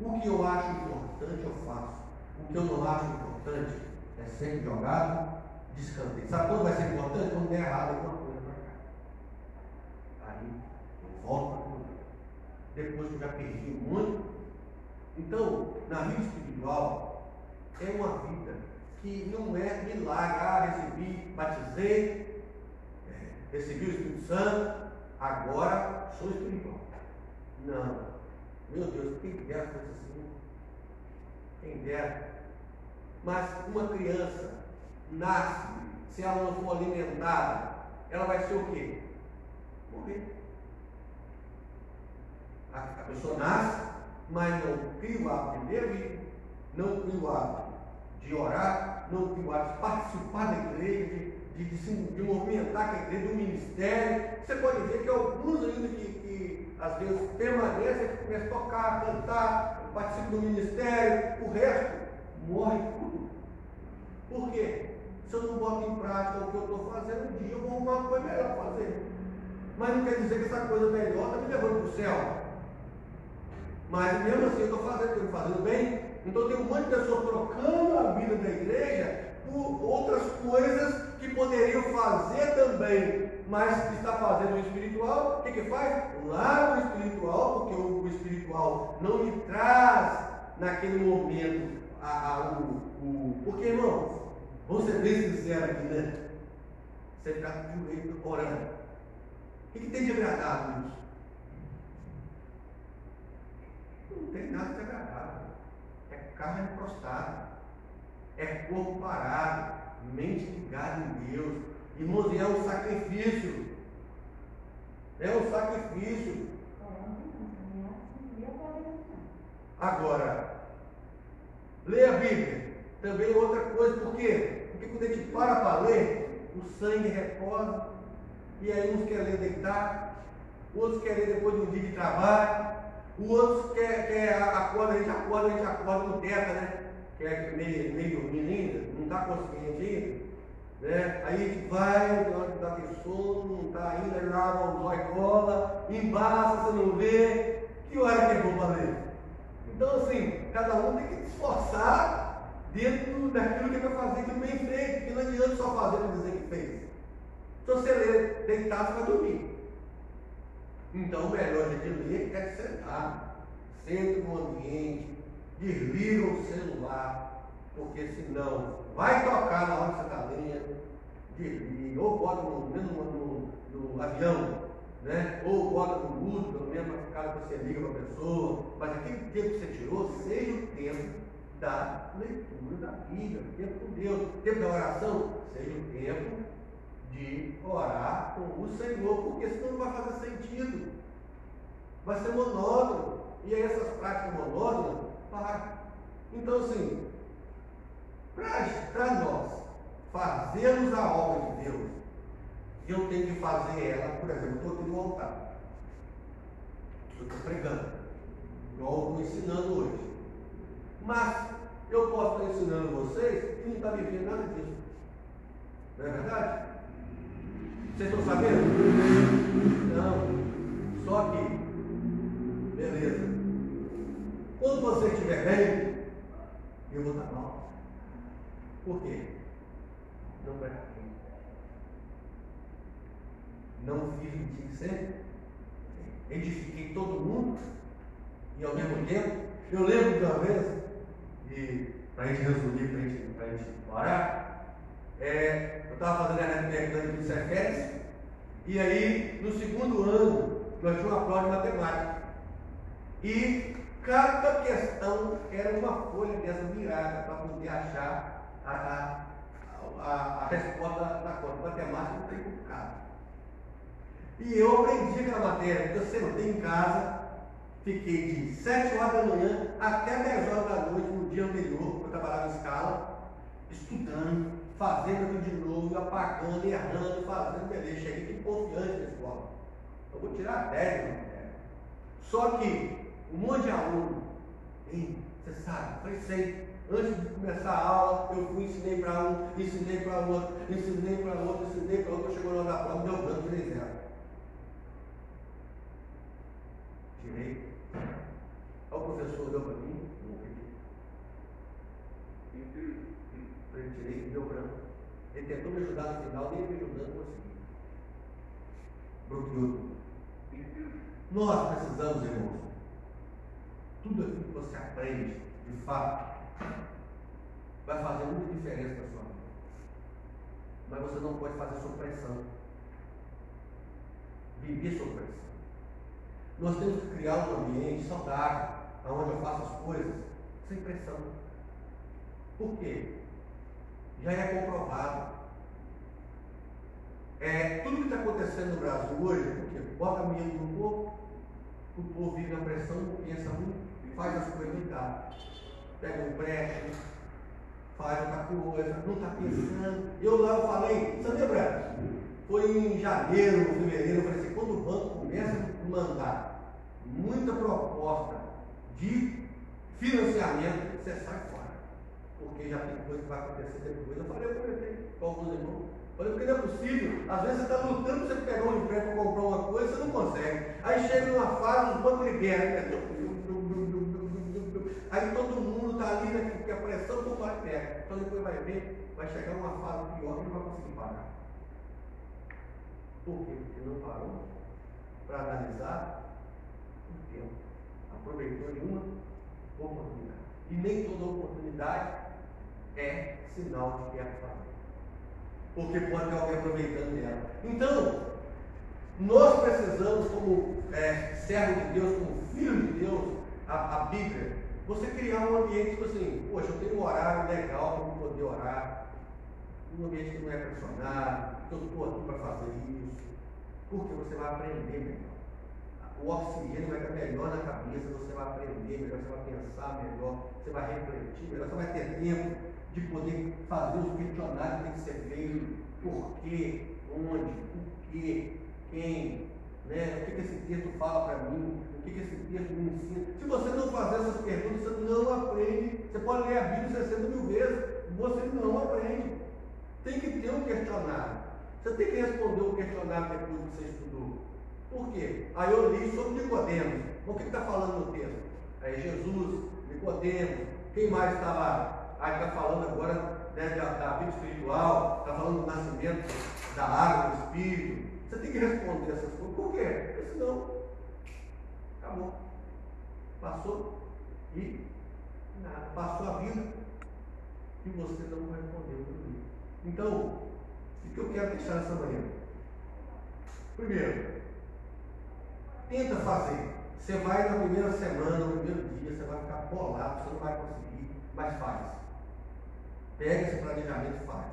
Speaker 1: O que eu acho importante eu faço. O que eu não acho importante é sempre jogado de escanteio. Sabe quando vai ser importante? Quando der errado alguma coisa para cá. Aí eu volto para tudo. Depois que eu já perdi muito. Então, na vida espiritual, é uma vida que não é milagre. Recebi, batizei, recebi o Espírito Santo, agora sou espiritual. Não. Meu Deus, quem dera fosse assim. Quem dera. Mas uma criança nasce, se ela não for alimentada, ela vai ser o quê? Morrer. A pessoa nasce, mas não cria o hábito de ler a Bíblia, não cria o hábito de orar, não cria o hábito de participar da igreja, de movimentar com a igreja, do ministério. Você pode ver que alguns ainda que às vezes permanecem, começam a tocar, cantar, participam do ministério, o resto morre tudo. Por quê? Se eu não boto em prática o que eu estou fazendo, um dia eu vou arrumar uma coisa melhor para fazer. Mas não quer dizer que essa coisa melhor está me levando para o céu. Mas mesmo assim eu estou fazendo bem. Então tem um monte de pessoas trocando a vida da igreja por outras coisas que poderiam fazer também, mas que está fazendo o espiritual. O que faz? Larga o espiritual, porque o espiritual não lhe traz naquele momento porque, irmãos, vamos ser bem sinceros aqui, né? Você está de joelho orando. O que tem de agradável nisso? Não tem nada de agradável. É carne prostrada, é corpo parado, mente ligada em Deus. Irmãos, é um sacrifício. É um sacrifício. Agora, ler a Bíblia também é outra coisa. Por quê? Porque quando a gente para ler, o sangue reposa. E aí uns querem ler deitar, outros querem ler depois de um dia de trabalho, o outros quer acorda, a gente acorda no teto, né? Quer meio dormindo ainda, não está consciente ainda. Né? Aí a gente vai, na hora que dá aquele sono, não está ainda, lava o zóio e cola, embaça, você não vê. Que hora que é bom para ler? Então assim, cada um tem que se esforçar dentro daquilo que vai fazer aquilo bem feito, porque não adianta só fazer para dizer que fez. Se você ler deitado, você vai dormir. Então o melhor de ler é sentar. Senta no ambiente, desliga o celular, porque senão vai tocar na hora que você está lendo, desliga, ou bota no avião, né? Ou bota no mudo, pelo menos para ficar que você liga para a pessoa, mas aquele tempo que você tirou, seja o tempo da leitura da Bíblia, o tempo com Deus, o tempo da oração, seja o tempo de orar com o Senhor, porque senão não vai fazer sentido, vai ser monótono, e aí essas práticas monótonas param. Então assim, para nós fazer fazermos a obra de Deus, eu tenho que fazer ela, por exemplo, eu estou aqui no altar. Eu estou pregando, igual eu estou ensinando hoje. Mas eu posso estar ensinando vocês e não estar vivendo nada disso. Não é verdade? Vocês estão sabendo? Não. Só que, beleza. Quando você estiver bem, eu vou estar mal. Por quê? Não pratiquei. Não fiz o que tinha que ser. Edifiquei todo mundo. E ao mesmo tempo, eu lembro de uma vez, e para a gente resumir, para a gente parar, eu estava fazendo a reta mecânica de Cefés, e aí, no segundo ano, nós tínhamos uma prova de matemática. E cada questão era uma folha dessa virada para poder achar a resposta da conta. Matemática não tem complicado. E eu aprendi aquela matéria, porque eu sentei em casa, fiquei de 7 horas da manhã até 10 horas da noite no dia anterior, eu trabalhava em escala, estudando, fazendo aquilo de novo, apagando, errando, fazendo, beleza. Cheguei confiante na escola. Eu vou tirar 10 na matéria. Só que um monte de aluno, você sabe, foi sei. Antes de começar a aula, eu fui, ensinei para um, ensinei para outro, ensinei para outro, ensinei para outro, chegou na hora da prova, deu branco, tirei 0. Tirei. Aí o professor olhou para mim, não acredito. Eu tirei, deu branco. Ele tentou me ajudar no final, nem me ajudando, não consegui. Bloqueou tudo. Nós precisamos, irmãos, tudo aquilo que você aprende, de fato, vai fazer muita diferença na sua vida. Mas você não pode fazer sob pressão. Viver sob pressão. Nós temos que criar um ambiente saudável, onde eu faço as coisas sem pressão. Por quê? Já é comprovado. Tudo que está acontecendo no Brasil hoje, porque bota medo no povo, o povo vive na pressão, não pensa muito e faz as coisas erradas. Pega um empréstimo, faz outra coisa, não está pensando. Eu falei, você lembra? Foi em janeiro, fevereiro, eu falei assim, quando o banco começa a mandar muita proposta de financiamento, você sai fora. Porque já tem coisa que vai acontecer depois. Eu comentei com alguns irmãos. Falei, porque não é possível. Às vezes você está lutando para você pegar um empréstimo para comprar uma coisa, você não consegue. Aí chega numa fase, os bancos liberam. Aí todo mundo está ali, né, porque a pressão não vai pega. Então depois vai ver, vai chegar uma fase pior que não vai conseguir pagar. Por quê? Porque não parou para analisar o tempo. Aproveitou nenhuma oportunidade. E nem toda oportunidade é sinal de que é falha. Porque pode ter alguém aproveitando dela. Então, nós precisamos, como servo de Deus, como filho de Deus, a Bíblia, você criar um ambiente tipo assim, poxa, eu tenho um horário legal para poder orar, um ambiente que não é pressionado, que eu estou aqui para fazer isso, porque você vai aprender melhor. O oxigênio vai estar melhor na cabeça, você vai aprender melhor, você vai pensar melhor, você vai refletir melhor, você vai ter tempo de poder fazer os questionários que tem que ser feito, por quê, onde, por quê, quem, né? O que esse texto fala para mim, o que esse texto me ensina. Se você não fazer essas perguntas, você não aprende. Você pode ler a Bíblia 60 mil vezes, você não aprende. Tem que ter um questionário. Você tem que responder o questionário depois que você estudou. Por quê? Aí eu li sobre Nicodemos. O que está falando no texto? Aí Jesus, Nicodemos, quem mais está lá? Aí está falando agora, né, da vida espiritual, está falando do nascimento da água, do Espírito. Você tem que responder essas coisas. Por quê? Porque senão, acabou. Passou e nada. Passou a vida e você não respondeu tudo isso. Então, o que eu quero deixar nessa manhã? Primeiro, tenta fazer. Você vai na primeira semana, no primeiro dia, você vai ficar bolado, você não vai conseguir, mas faz. Pega esse planejamento e faz.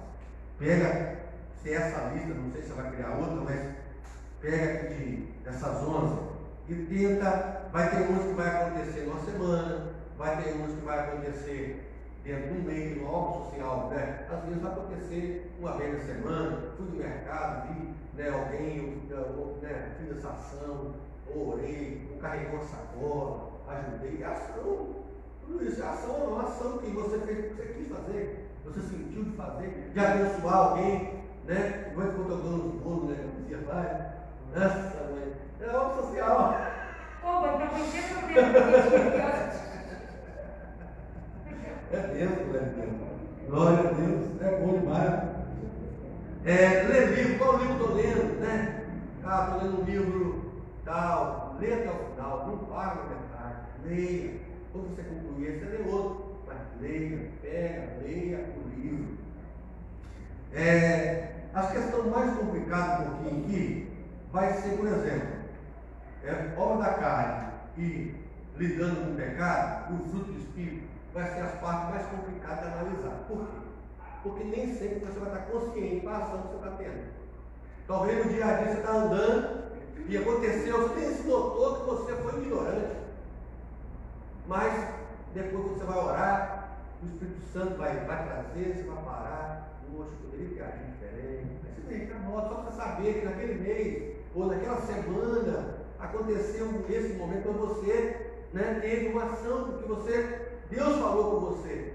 Speaker 1: Pega, se essa lista, não sei se você vai criar outra, mas pega aqui dessas 11 e tenta. Vai ter uns que vai acontecer numa semana, vai ter uns que vai acontecer dentro de um meio, de uma obra social, né? Às vezes vai acontecer uma vez na semana, fui no mercado, vi, né, alguém, né, fiz essa ação, orei, ou carregou uma sacola, ajudei, é ação. Tudo isso é ação, é uma ação que você fez, que você quis fazer, você sentiu de fazer, de abençoar alguém, né? Igual quando eu dou nos bolos, né? Eu dizia, vai, nossa mãe, é obra social.
Speaker 3: Pô, mas pra você problema
Speaker 1: É Deus, é Deus. Glória a Deus, é bom demais. Ler livro, qual livro estou lendo, né? Ah, estou lendo um livro tal, lê até o final, não para na metade, leia. Quando você concluir, você lê outro, mas leia, pega, leia o livro. A questão mais complicada um pouquinho aqui vai ser, por exemplo, obra da carne e lidando com o pecado, o fruto do Espírito, vai ser as partes mais complicadas de analisar. Por quê? Porque nem sempre você vai estar consciente da ação que você está tendo. Talvez no dia a dia você está andando e aconteceu, você nem se notou que você foi ignorante. Mas depois que você vai orar, o Espírito Santo vai trazer, você vai parar, poxa, poderia ter agido diferente. Aí você tem que anotar, só para saber que naquele mês ou naquela semana aconteceu esse momento para você, né, teve uma ação porque Deus falou com você.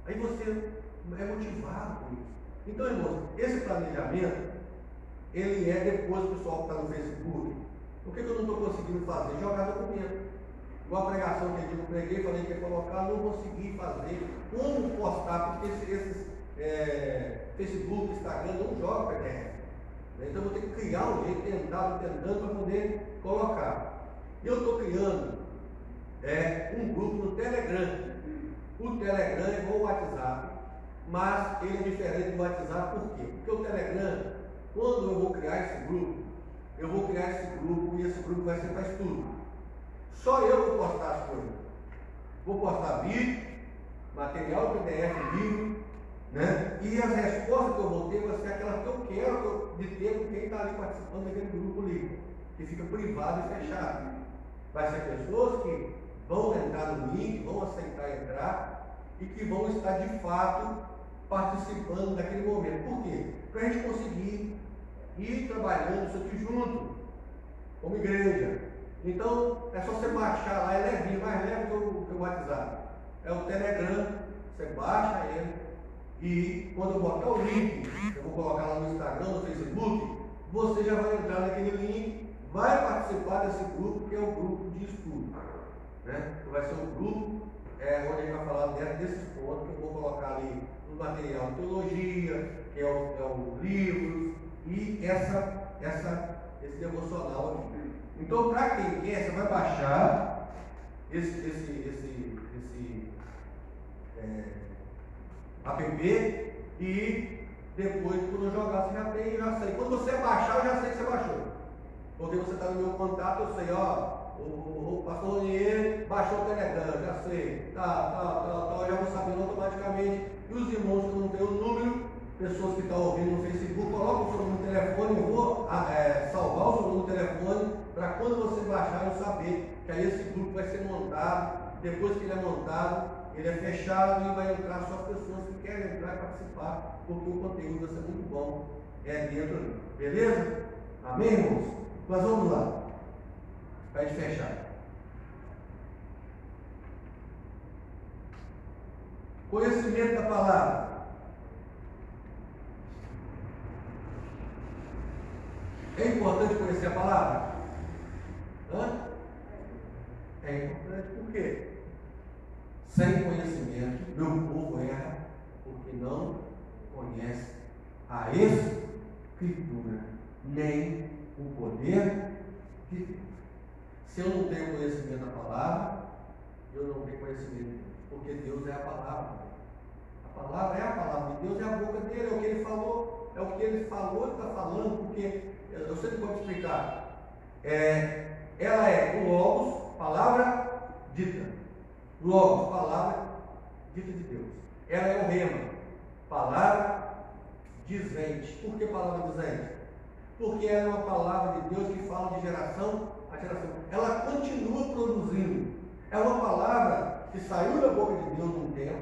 Speaker 1: Aí você é motivado por isso. Então, irmãos, esse planejamento, ele é depois, o pessoal que está no Facebook. Por que eu não estou conseguindo fazer? Jogar documento. Igual a pregação que eu preguei, falei que ia colocar, não consegui fazer. Como postar? Porque esses Facebook, Instagram, não jogam PDF. Então eu vou ter que criar um jeito, tentando para poder colocar. Eu estou criando um grupo no Telegram. O Telegram é igual o WhatsApp, mas ele é diferente do WhatsApp, por quê? Porque o Telegram, quando eu vou criar esse grupo e esse grupo vai ser para estudo. Só eu vou postar as coisas. Vou postar vídeo, material PDF, livro, né? E as respostas que eu vou ter vai ser aquelas que eu quero de ter com quem está ali participando daquele grupo livre, que fica privado e fechado. Vai ser pessoas que vão entrar no link, vão aceitar entrar e que vão estar de fato participando daquele momento. Por quê? Para a gente conseguir ir trabalhando isso aqui junto, como igreja. Então, é só você baixar lá, é levinho, mais leve que o WhatsApp. É o Telegram, você baixa ele e quando eu botar o link, eu vou colocar lá no Instagram, no Facebook, você já vai entrar naquele link, vai participar desse grupo, que é o grupo de estudo. Né? Vai ser um grupo onde a gente vai falar desses pontos, que eu vou colocar ali o material de teologia, que é o livro, e esse devocional aqui. Então, para quem quer, você vai baixar esse app e depois, quando eu jogar, você já sei. Quando você baixar, eu já sei que você baixou. Porque você está no meu contato, eu sei, o pastor Ronier baixou o Telegram, já sei, eu já vou sabendo automaticamente. E os irmãos que não têm o número, pessoas que estão ouvindo no Facebook, coloca o seu número no telefone, eu vou salvar o seu número no telefone, para quando você baixar eu saber que aí esse grupo vai ser montado. Depois que ele é montado, ele é fechado e vai entrar só as pessoas que querem entrar e participar, porque o conteúdo vai ser muito bom dentro ali. Beleza? Amém, irmãos? Mas vamos lá, para a gente fechar. Conhecimento da palavra. É importante conhecer a palavra? É importante por quê? Sem conhecimento, meu povo erra, porque não conhece a Escritura, nem o poder de Deus. Se eu não tenho conhecimento da palavra, eu não tenho conhecimento de Deus, porque Deus é a palavra. A palavra é a palavra de Deus, é a boca dele, é o que ele falou, ele está falando, porque eu sempre vou te explicar. Ela é o Logos, palavra dita. Logos, palavra dita de Deus. Ela é o Rema, palavra dizente. Por que palavra dizente? Porque ela é uma palavra de Deus que fala de geração a geração. Ela continua produzindo. É uma palavra que saiu da boca de Deus num tempo,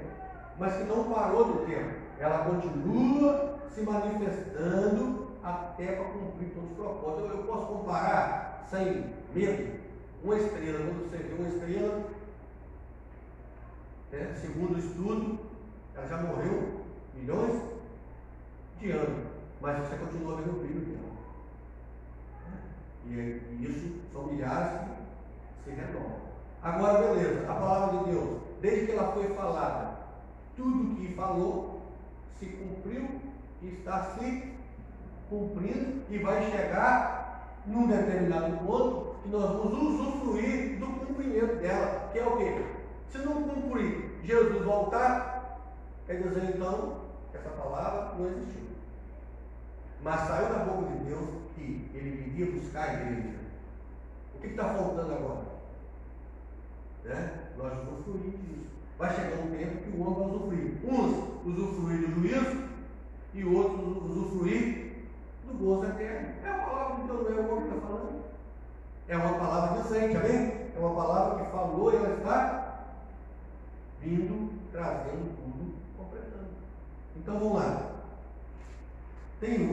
Speaker 1: mas que não parou no tempo. Ela continua se manifestando até para cumprir todos os propósitos. Eu posso comparar, sem medo, uma estrela. Quando você vê uma estrela, segundo o estudo, ela já morreu milhões de anos, mas você continua vendo o brilho dela. E isso são milhares que se renovam. Agora, beleza, a palavra de Deus, desde que ela foi falada, tudo que falou se cumpriu e está se cumprindo e vai chegar num determinado ponto que nós vamos usufruir do cumprimento dela, que é o quê? Se não cumprir, Jesus voltar, quer dizer então, essa palavra não existiu. Mas saiu da boca de Deus que ele viria buscar a igreja. O que está faltando agora? Nós usufruímos disso. Vai chegar um tempo que o homem vai usufruir. Uns usufruir do juízo e outros usufruir do gozo eterno. É a palavra de Deus, não é o homem que está falando. É uma palavra decente, amém? É uma palavra que falou e ela está vindo, trazendo tudo, completando. Então vamos lá. Tem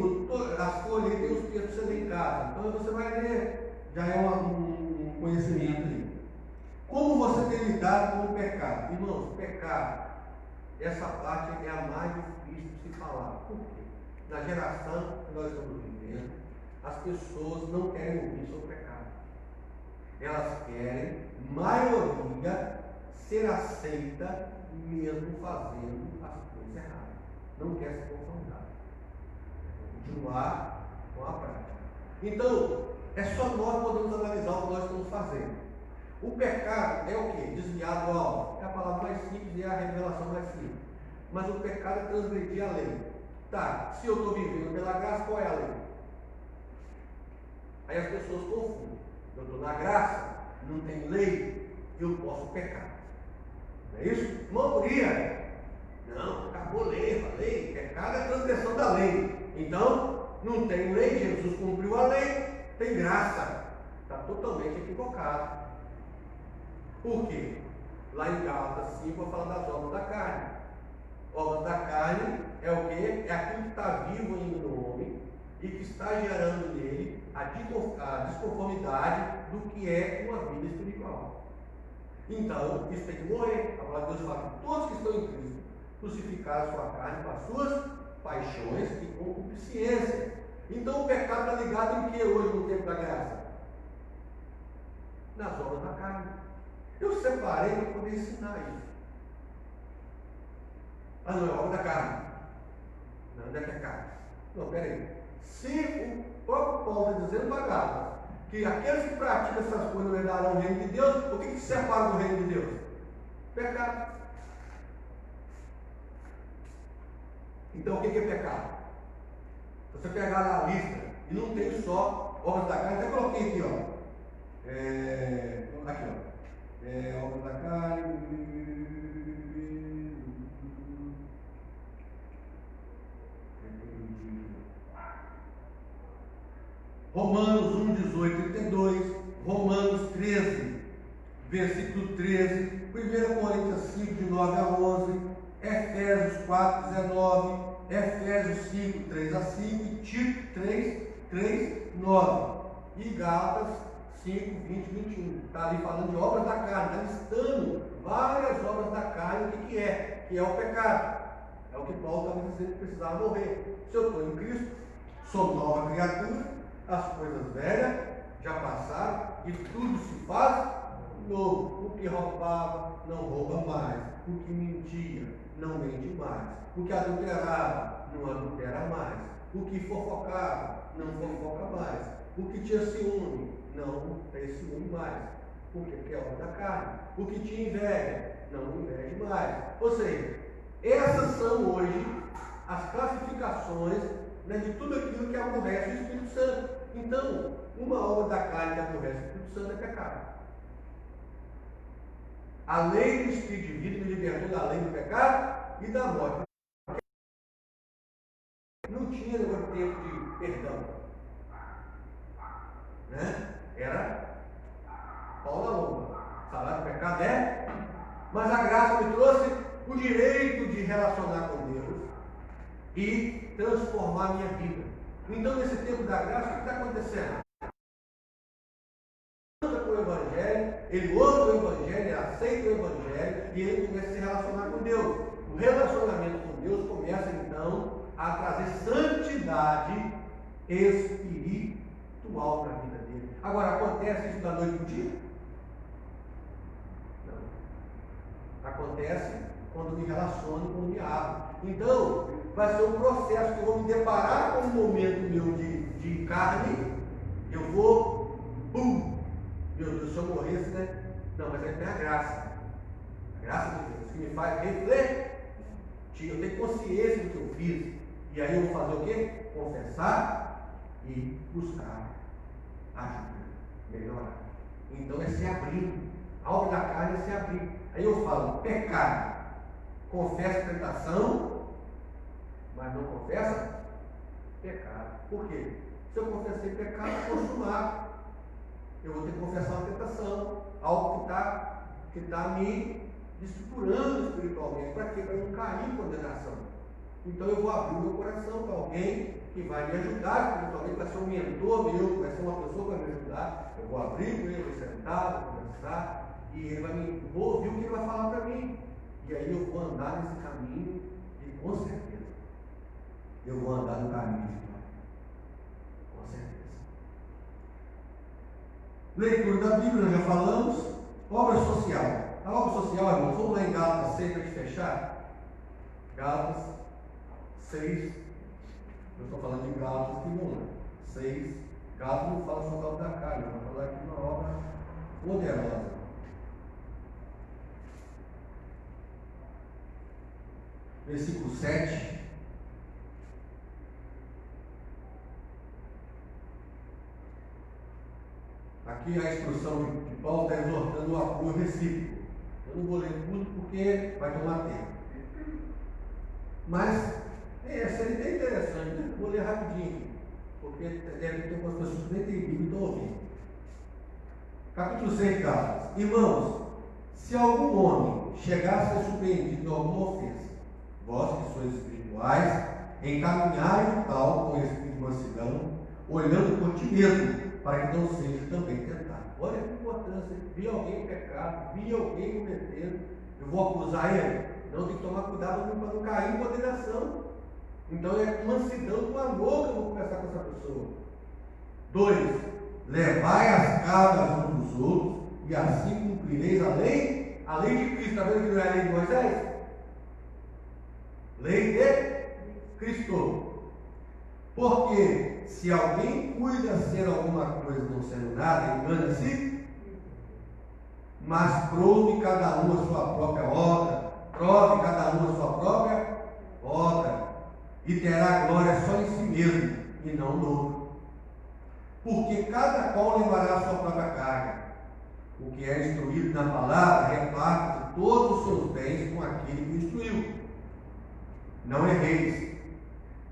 Speaker 1: as folhas aí, tem os textos que você lê em casa. Então você vai ler, já é um conhecimento aí. Como você tem lidado com o pecado? Irmãos, pecado, essa parte é a mais difícil de se falar. Por quê? Na geração que nós estamos vivendo, as pessoas não querem ouvir sobre o pecado. Elas querem, maioria, ser aceita mesmo fazendo as coisas erradas. Não quer se conformar. Continuar com a prática. Então, é só nós podemos analisar o que nós estamos fazendo. O pecado é o que? Desviar do alvo. É a palavra mais simples e é a revelação mais simples. Mas o pecado é transgredir a lei. Tá, se eu estou vivendo pela graça, qual é a lei? Aí as pessoas confundem. Eu estou na graça, não tem lei, eu posso pecar. Não é isso? Maioria. Não, acabou a lei. Pecado é transgressão da lei. Então, não tem lei, Jesus cumpriu a lei, tem graça. Está totalmente equivocado. Por quê? Lá em Gálatas 5 vai falar das obras da carne. Obras da carne é o quê? É aquilo que está vivo ainda no homem e que está gerando nele a desconformidade do que é uma vida espiritual. Então, isso tem que morrer. A palavra de Deus fala que todos que estão em Cristo crucificaram a sua carne com as suas paixões e concupiscências. Então o pecado está ligado em que hoje no tempo da graça? Nas obras da carne. Eu separei para poder ensinar isso. Ah, não, é obra da carne. Não é pecado. Não, peraí. Se o próprio Paulo está dizendo para Gálatas que aqueles que praticam essas coisas não herdarão o reino de Deus, o que separa do reino de Deus? Pecado. Então o que é pecado? Se você pegar na lista e não tem só obras da carne, até coloquei aqui, ó. Aqui, ó. Obras da carne. Romanos 1, 18, 32, Romanos 13, versículo 13, 1 Coríntios 5, de 9 a 11, Efésios 4, 19, Efésios 5, 3 a 5 e Tito 3, 3, 9 e Gálatas 5, 20, 21. Está ali falando de obras da carne, está listando várias obras da carne, o que é? Que é o pecado. É o que Paulo estava dizendo que precisava morrer. Se eu estou em Cristo, sou nova criatura, as coisas velhas já passaram e tudo se faz novo. O que roubava, não rouba mais. O que mentia, não mente mais. O que adulterava, não adultera mais. O que fofocava, não fofoca mais. O que tinha ciúme, não tem ciúme mais. Porque é obra da carne. O que tinha inveja, não inveja mais. Ou seja, essas são hoje as classificações, né, de tudo aquilo que aborrece o Espírito Santo. Então, uma obra da carne que aborrece o Espírito Santo é pecado. A lei do Espírito de vida me libertou da lei do pecado e da morte. Não tinha negócio de tempo de perdão. Né? Era Paulo da Lomba. Salário do pecado é. Mas a graça me trouxe o direito de relacionar com Deus e transformar a minha vida. Então, nesse tempo da graça, o que está acontecendo? Com o Evangelho, ele ouve o Evangelho, ele aceita o Evangelho e ele começa a se relacionar com Deus. O relacionamento com Deus começa então a trazer santidade espiritual na vida dele. Agora, acontece isso da noite para o dia? Não. Acontece quando me relaciono, quando me abro. Então, vai ser um processo que eu vou me deparar com um momento meu de carne, eu vou, meu Deus, se eu morresse, né? Não, mas é a graça. A graça de Deus, que me faz refletir. Eu tenho consciência do que eu fiz. E aí eu vou fazer o quê? Confessar e buscar ajuda, melhorar. Então é se abrir. A obra da carne é se abrir. Aí eu falo, pecado. Confessa a tentação, mas não confessa pecado. Por quê? Se eu confessei pecado, eu vou consumar. Eu vou ter que confessar uma tentação, algo que está me estruturando espiritualmente. Para quê? Para não cair em condenação. Então eu vou abrir meu coração para alguém que vai me ajudar espiritualmente, vai ser um mentor meu, vai ser uma pessoa que vai me ajudar. Eu vou abrir com ele, vou sentar, vou conversar, e ele vou ouvir o que ele vai falar para mim. E aí eu vou andar nesse caminho, e com certeza, eu vou andar no caminho de vitória. Com certeza. Leitura da Bíblia, nós já falamos. Obra social. A obra social, irmãos, vamos lá em Gálatas 6 para a gente fechar. Gálatas 6. Eu estou falando de Gálatas que não é. 6. Gálatas não fala só da obra da carne, vai falar aqui de uma obra poderosa. Versículo 7. Aqui a instrução de Paulo está exortando o apoio recíproco. Eu não vou ler tudo porque vai tomar tempo. Mas seria bem interessante, né? Vou ler rapidinho aqui, porque deve ter algumas pessoas que nem têm Bíblia e estão ouvindo. Capítulo 6 de Gálatas. Irmãos, se algum homem chegasse a ser surpreendido de alguma ofensa, vós que sois espirituais, encaminhai o tal com espírito de mansidão, olhando por ti mesmo, para que não seja também tentado. Olha que importância. Vi alguém pecado, vi alguém cometendo, eu vou acusar ele? Não, tem que tomar cuidado para não cair em condenação. Então é com mansidão, com amor que eu vou conversar com essa pessoa. 2. Levai as cargas uns dos outros, e assim cumprireis a lei de Cristo. Está vendo que não é a lei de Moisés? Lei de Cristo. Porque se alguém cuida ser alguma coisa não sendo nada, engana-se, mas prove cada um a sua própria obra, prove cada um a sua própria obra, e terá glória só em si mesmo, e não no outro. Porque cada qual levará a sua própria carga. O que é instruído na palavra, reparte todos os seus bens com aquele que instruiu. Não erreis.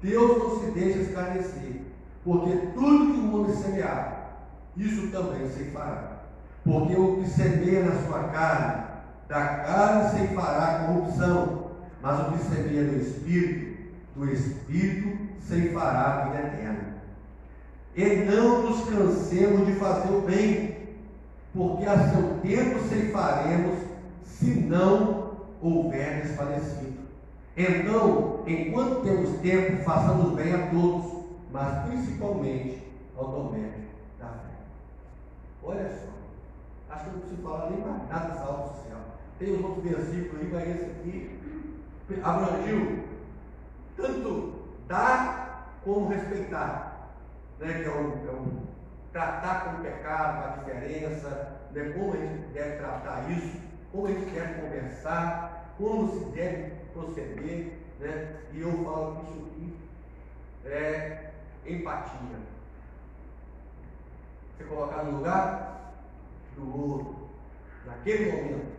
Speaker 1: Deus não se deixa escarnecer, porque tudo que o homem semear, isso também se fará. Porque o que semeia na sua carne, da carne se fará corrupção, mas o que semeia no Espírito, do Espírito se fará a vida eterna. E não nos cansemos de fazer o bem, porque a seu tempo ceifaremos, se não houver desfalecido. Então, enquanto temos tempo, façamos bem a todos, mas principalmente ao doméstico da fé. Olha só, acho que não preciso falar nem mais nada dessa obra social. Tem um outro versículo aí, mas esse aqui abrangiu tanto dar como respeitar, né? Que é um tratar com o pecado, com a diferença, né? Como a gente deve tratar isso, como a gente deve conversar, como se deve proceder, né? E eu falo que isso aqui é empatia. Você colocar no lugar do outro, naquele momento.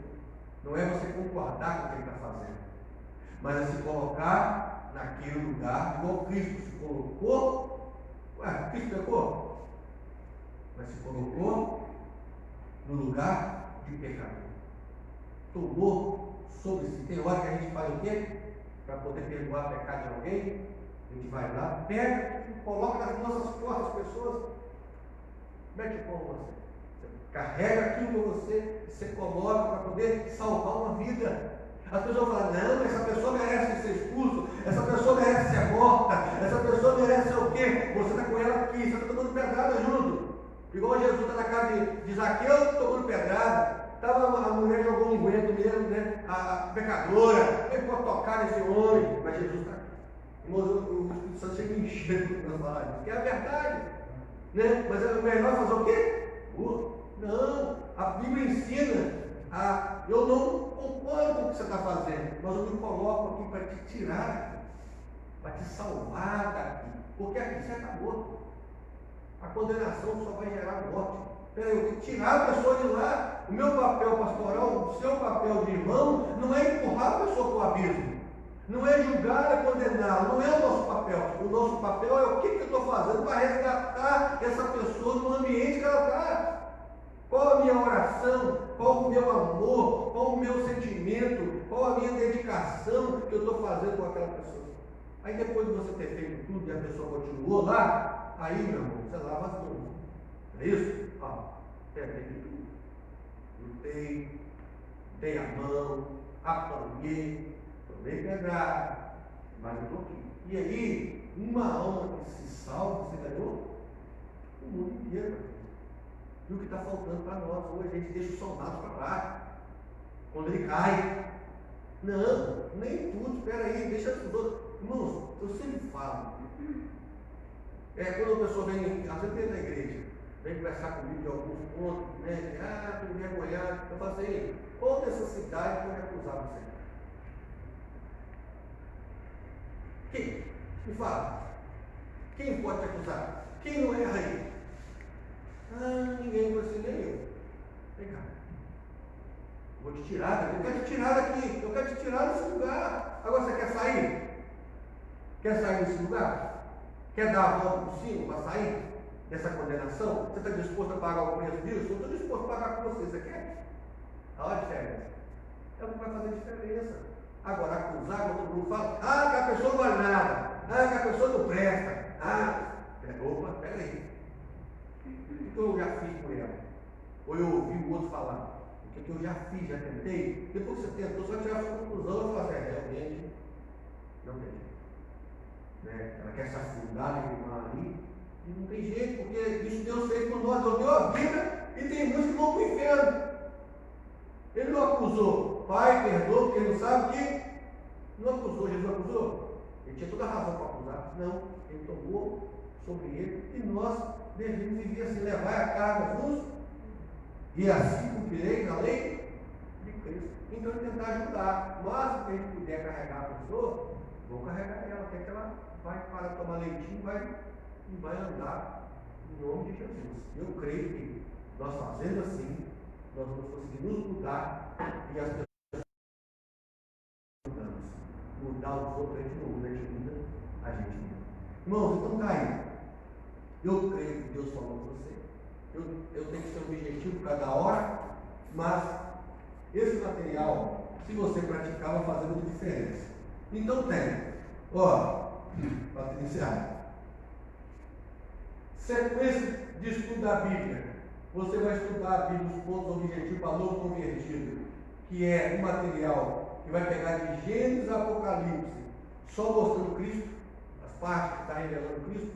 Speaker 1: Não é você concordar com o que ele está fazendo, mas é se colocar naquele lugar, igual Cristo se colocou. Ué, Cristo pecou? Mas se colocou no lugar de pecador. Tomou sobre si. Tem hora que a gente faz o quê? Para poder perdoar o pecado de alguém, a gente vai lá, pega, coloca nas nossas costas as pessoas, mete o pão com você. Você carrega aquilo com você, você coloca para poder salvar uma vida. As pessoas falam, não, essa pessoa merece ser expulso, essa pessoa merece ser morta, essa pessoa merece ser o quê? Você está com ela aqui, você está tomando pedrada junto. Igual Jesus está na casa de Zaqueu, tomando pedrada. Estava a mulher jogou um unguento mesmo, né? A pecadora, ele pode tocar nesse homem, mas Jesus está aqui. O Espírito Santo chega enchendo para falar isso, que é a verdade. Né? Mas é melhor fazer o quê? Não, a Bíblia ensina eu não concordo com o que você está fazendo, mas eu me coloco aqui para te tirar, para te salvar daqui, porque aqui você acabou. A condenação só vai gerar morte. Peraí, eu tenho que tirar a pessoa de lá. O meu papel pastoral, o seu papel de irmão, não é empurrar a pessoa para o abismo, não é julgar, é condenar, não é o nosso papel. O nosso papel é o que eu estou fazendo para resgatar essa pessoa no ambiente que ela está. Qual a minha oração? Qual o meu amor? Qual o meu sentimento? Qual a minha dedicação que eu estou fazendo com aquela pessoa? Aí depois de você ter feito tudo e a pessoa continuou lá, aí, meu irmão, você lava as mãos. Não é isso? Peguei tudo. Lutei, dei a mão, apanhei, tomei pedrada, mas eu estou aqui. E aí, uma alma que se salva, você ganhou? O mundo inteiro. E o que está faltando para nós hoje? A gente deixa o soldado para lá, quando ele cai. Não, nem tudo, espera aí, deixa os outros. Irmãos, eu sempre falo. Quando a pessoa vem, às vezes dentro da igreja, vem conversar comigo de alguns pontos, né? Estou envergonhado. Eu falo assim, qual necessidade para acusar você? Quem? Me fala. Quem pode te acusar? Quem não erra aí? Ninguém vai ser nem eu. Vem cá. Vou te tirar daqui. Eu quero te tirar daqui. Eu quero te tirar desse lugar. Agora você quer sair? Quer sair desse lugar? Quer dar a volta por cima para sair dessa condenação? Você está disposto a pagar o preço disso? Eu estou disposto a pagar com você. Você quer? Olha a diferença. É o que vai fazer diferença. Agora, acusar, quando todo mundo fala, que a pessoa não vale nada. Que a pessoa não presta. Opa, peraí. O que eu já fiz com ela? Ou eu ouvi o outro falar? O que eu já fiz, já tentei? Depois que você tentou, só tirar a sua conclusão e falar assim, realmente, não tem jeito. Né? Ela quer se afundar naquele mar ali, e não tem jeito, porque isso Deus fez por nós, Deus deu a vida, e tem muitos que vão para o inferno. Ele não acusou, pai, perdoa, porque ele não sabe que não acusou, Jesus acusou. Ele tinha toda a razão para acusar. Não, ele tomou sobre ele, e nós devemos viver assim, levar a carga juntos, e assim cumprirei na lei de Cristo. Então tentar ajudar, mas o que a gente puder carregar a pessoa, vou carregar ela, até que ela vai para tomar leitinho e vai andar em nome de Jesus. Eu creio que nós fazendo assim, nós vamos conseguir nos mudar e as pessoas mudar os outros, a gente não muda, a gente muda a gente mesmo. Irmãos, então tá aí. Eu creio que Deus falou com você. Eu tenho que ser objetivo cada hora, mas esse material, se você praticar, vai fazer muita diferença. Então tem, para iniciar, sequência de estudo da Bíblia. Você vai estudar a Bíblia, os pontos objetivos para novo convertido, que é um material que vai pegar de Gênesis a Apocalipse, só mostrando Cristo, as partes que está revelando Cristo.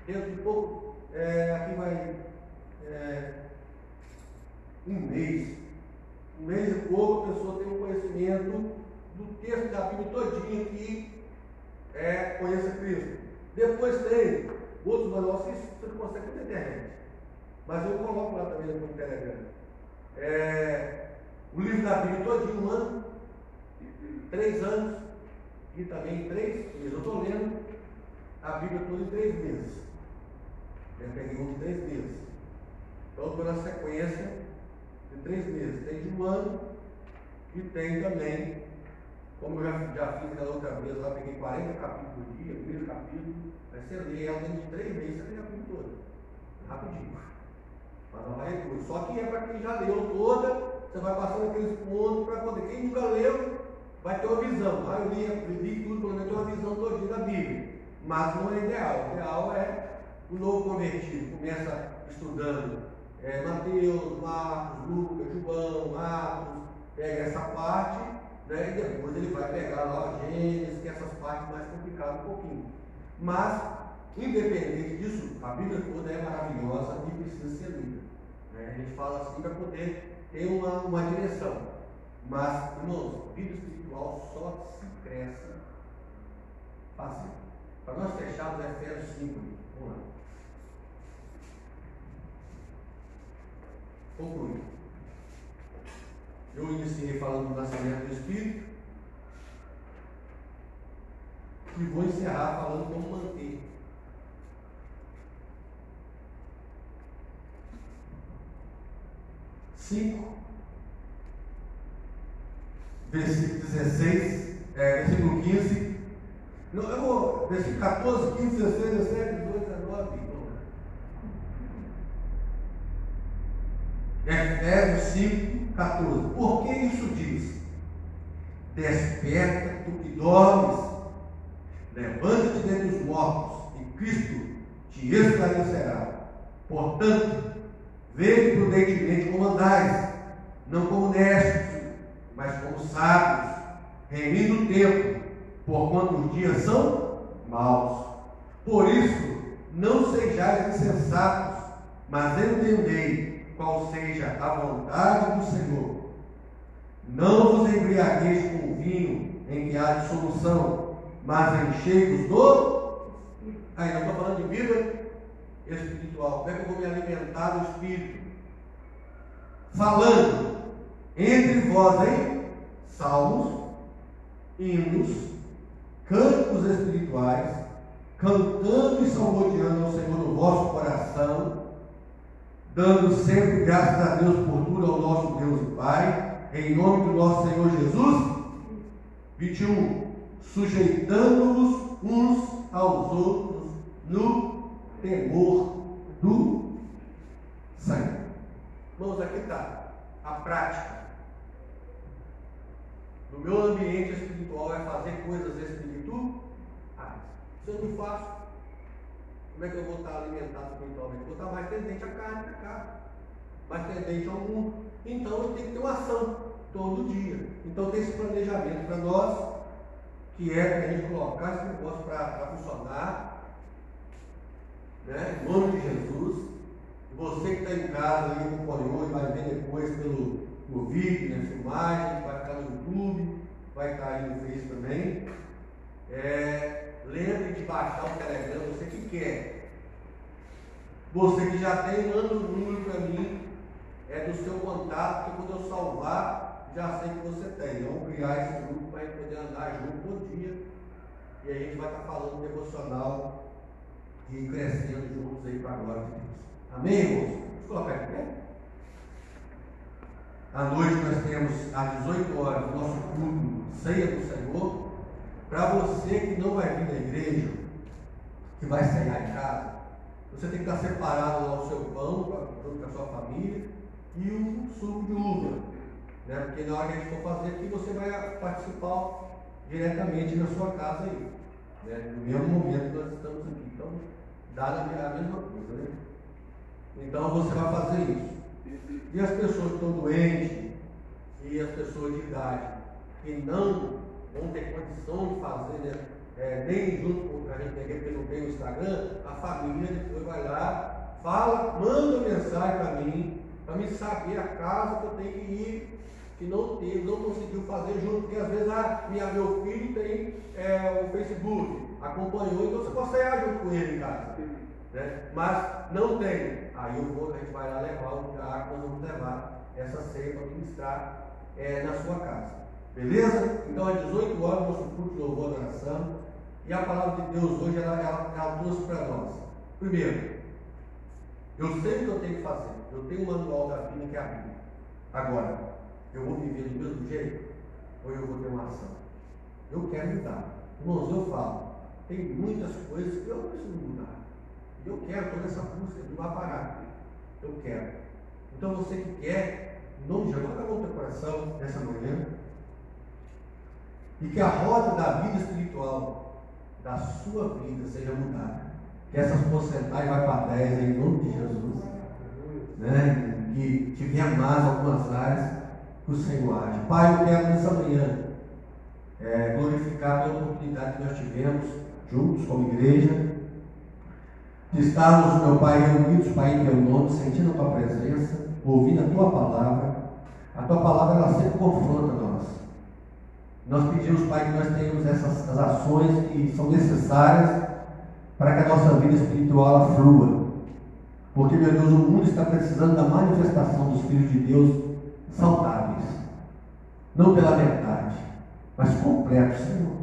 Speaker 1: Dentro de pouco, aqui vai um mês e pouco, a pessoa tem um conhecimento do texto da Bíblia todinho que conheça Cristo. Depois tem outros manuais, você não consegue na internet, mas eu coloco lá também no Telegram. O livro da Bíblia todinho, 1 ano, 3 anos, e também em 3 meses. Eu estou lendo a Bíblia toda em 3 meses. Eu peguei um de 3 meses. Então estou na sequência de 3 meses. Tem de 1 ano e tem também, como eu já fiz aquela outra vez lá, peguei 40 capítulos por dia, primeiro capítulo, aí você lê ela dentro de 3 meses, você lê a Bíblia toda. Rapidinho. Mas não vai tudo. Só que é para quem já leu toda você vai passando aqueles pontos para poder. Quem nunca leu, vai ter uma visão. Ah, eu li tudo, pelo menos uma visão todinha da Bíblia. Mas não é ideal. O ideal é o novo convertido. Começa estudando Mateus, Marcos, Lucas, João, Atos, pega essa parte, né, e depois ele vai pegar lá Gênesis, que é essas partes mais complicadas um pouquinho. Mas, independente disso, a Bíblia toda é maravilhosa e precisa ser lida. Né? A gente fala assim para poder ter uma direção. Mas, irmãos, vida espiritual só se cresce fazendo. Para nós fecharmos Efésios 5, vamos lá. Concluindo. Eu iniciei falando do nascimento do Espírito e vou encerrar falando como manter. Versículo 16, versículo 15. Não, eu vou, versículo 14, 15, 16, 17, 18, 19. Efésios 5, 14. Por que isso diz? Desperta, tu que dormes, levanta-te dentre os mortos, e Cristo te esclarecerá. Portanto, vede prudentemente como andais, não como necios, mas como sábios, remindo o tempo, porquanto os dias são maus. Por isso, não sejais insensatos, mas entendei qual seja a vontade do Senhor. Não vos embriagueis com o vinho em que há dissolução, mas enchei-vos do... Aí nós estamos falando de vida espiritual. Como é que eu vou me alimentar do Espírito? Falando entre vós em salmos, hinos, cânticos espirituais, cantando e salmodiando ao Senhor no vosso coração, dando sempre graças a Deus por tudo ao nosso Deus e Pai, em nome do nosso Senhor Jesus. 21. Sujeitando-vos uns aos outros no temor do Senhor. Irmãos, aqui está a prática. No meu ambiente espiritual é fazer coisas espirituais. Isso eu não faço. Como é que eu vou estar alimentado espiritualmente? Vou estar mais tendente à carne, mais tendente ao mundo. Então eu tenho que ter uma ação todo dia. Então tem esse planejamento para nós, que é a gente colocar esse negócio para funcionar, né? Em nome de Jesus. Você que está em casa aí, acompanhou e vai ver depois no vídeo, na filmagem, vai ficar no YouTube, vai estar aí no Face também. Lembre de baixar o Telegram, você que quer. Você que já tem, manda o número para mim, do seu contato, que quando eu salvar, já sei que você tem. Vamos criar esse grupo para a gente poder andar junto todo dia. E a gente vai estar falando devocional e crescendo juntos aí para a glória de Deus. Amém, irmãos? Vamos colocar aqui, né? À noite nós temos às 18 horas o nosso culto Ceia do Senhor. Para você que não vai vir na igreja, que vai sair em casa, você tem que estar separado lá o seu pão, junto com a sua família, e o suco de uva. Né? Porque na hora que a gente for fazer aqui, você vai participar diretamente na sua casa aí. Né? No mesmo momento que nós estamos aqui. Então, dá a mesma coisa, né? Então você vai fazer isso. E as pessoas que estão doentes, e as pessoas de idade, que não vão ter condição de fazer, né, nem junto com a gente, porque não tem o Instagram, a família depois vai lá, fala, manda mensagem para mim saber a casa que eu tenho que ir, que não conseguiu fazer junto, porque às vezes meu filho tem o Facebook, acompanhou, então você pode sair junto com ele em casa. Né? Mas não tem. Aí a gente vai lá levar o lugar que nós vamos levar essa ceia para ministrar na sua casa. Beleza? Então às 18 horas nosso culto de louvor e oração. E a palavra de Deus hoje ela trouxe para nós. Primeiro, eu sei o que eu tenho que fazer. Eu tenho um manual da Bíblia que é a Bíblia. Agora, eu vou viver do mesmo jeito? Ou eu vou ter uma ação? Eu quero mudar. Irmãos, eu falo, tem muitas coisas que eu preciso mudar. Eu quero, estou nessa busca, não vai parar. Eu quero. Então você que quer, Em nome de Jesus, coloca a mão no teu coração nessa manhã. E que a rota da vida espiritual da sua vida seja mudada. Que essas porcentagens vai para 10 em nome de Jesus. Né? Que tiver mais algumas áreas que o Senhor age. Pai, eu quero nessa manhã glorificar a oportunidade que nós tivemos juntos como igreja, de estarmos, meu Pai, reunidos, Pai, em teu nome, sentindo a tua presença, ouvindo a tua palavra. A tua palavra, ela sempre confronta nós. Nós pedimos, Pai, que nós tenhamos essas ações que são necessárias para que a nossa vida espiritual ela flua. Porque, meu Deus, o mundo está precisando da manifestação dos filhos de Deus saudáveis. Não pela metade, mas completo, Senhor.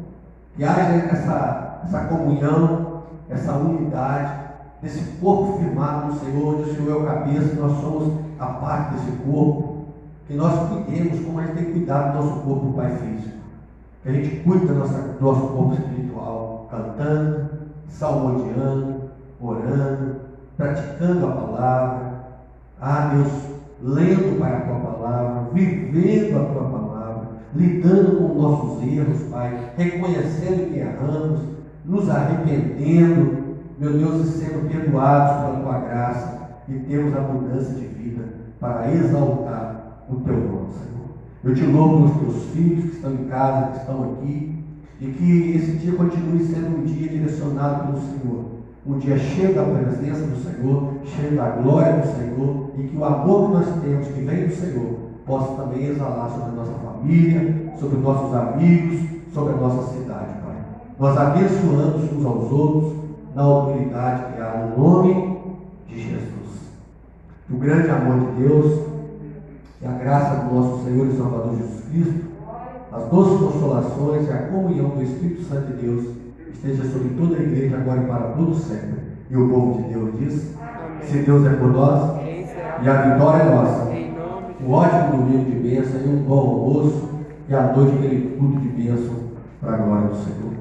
Speaker 1: Que haja essa comunhão, essa unidade, desse corpo firmado no Senhor, onde o Senhor é o cabeça, nós somos a parte desse corpo. Que nós cuidemos como a gente tem cuidado do nosso corpo, Pai físico. Que a gente cuide do nosso corpo espiritual, cantando, salmodiando, orando, praticando a palavra. Ah, Deus, lendo, Pai, a tua palavra, vivendo a tua palavra, lidando com os nossos erros, Pai, reconhecendo que erramos, nos arrependendo, meu Deus, e sendo perdoados pela tua graça, e temos a mudança de vida para exaltar o teu nome, Senhor. Eu te louvo pelos teus filhos que estão em casa, que estão aqui, e que esse dia continue sendo um dia direcionado pelo Senhor, um dia cheio da presença do Senhor, cheio da glória do Senhor, e que o amor que nós temos, que vem do Senhor, possa também exalar sobre a nossa família, sobre os nossos amigos, sobre a nossa cidade, Pai. Nós abençoamos uns aos outros, na autoridade que há no nome de Jesus. Que o grande amor de Deus, que a graça do nosso Senhor e Salvador Jesus Cristo, as doces consolações e a comunhão do Espírito Santo de Deus esteja sobre toda a igreja agora e para todo sempre. E o povo de Deus diz: se Deus é por nós, e a vitória é nossa. Um ótimo domingo de bênção e um bom almoço, e a noite plenitude de bênção para a glória do Senhor.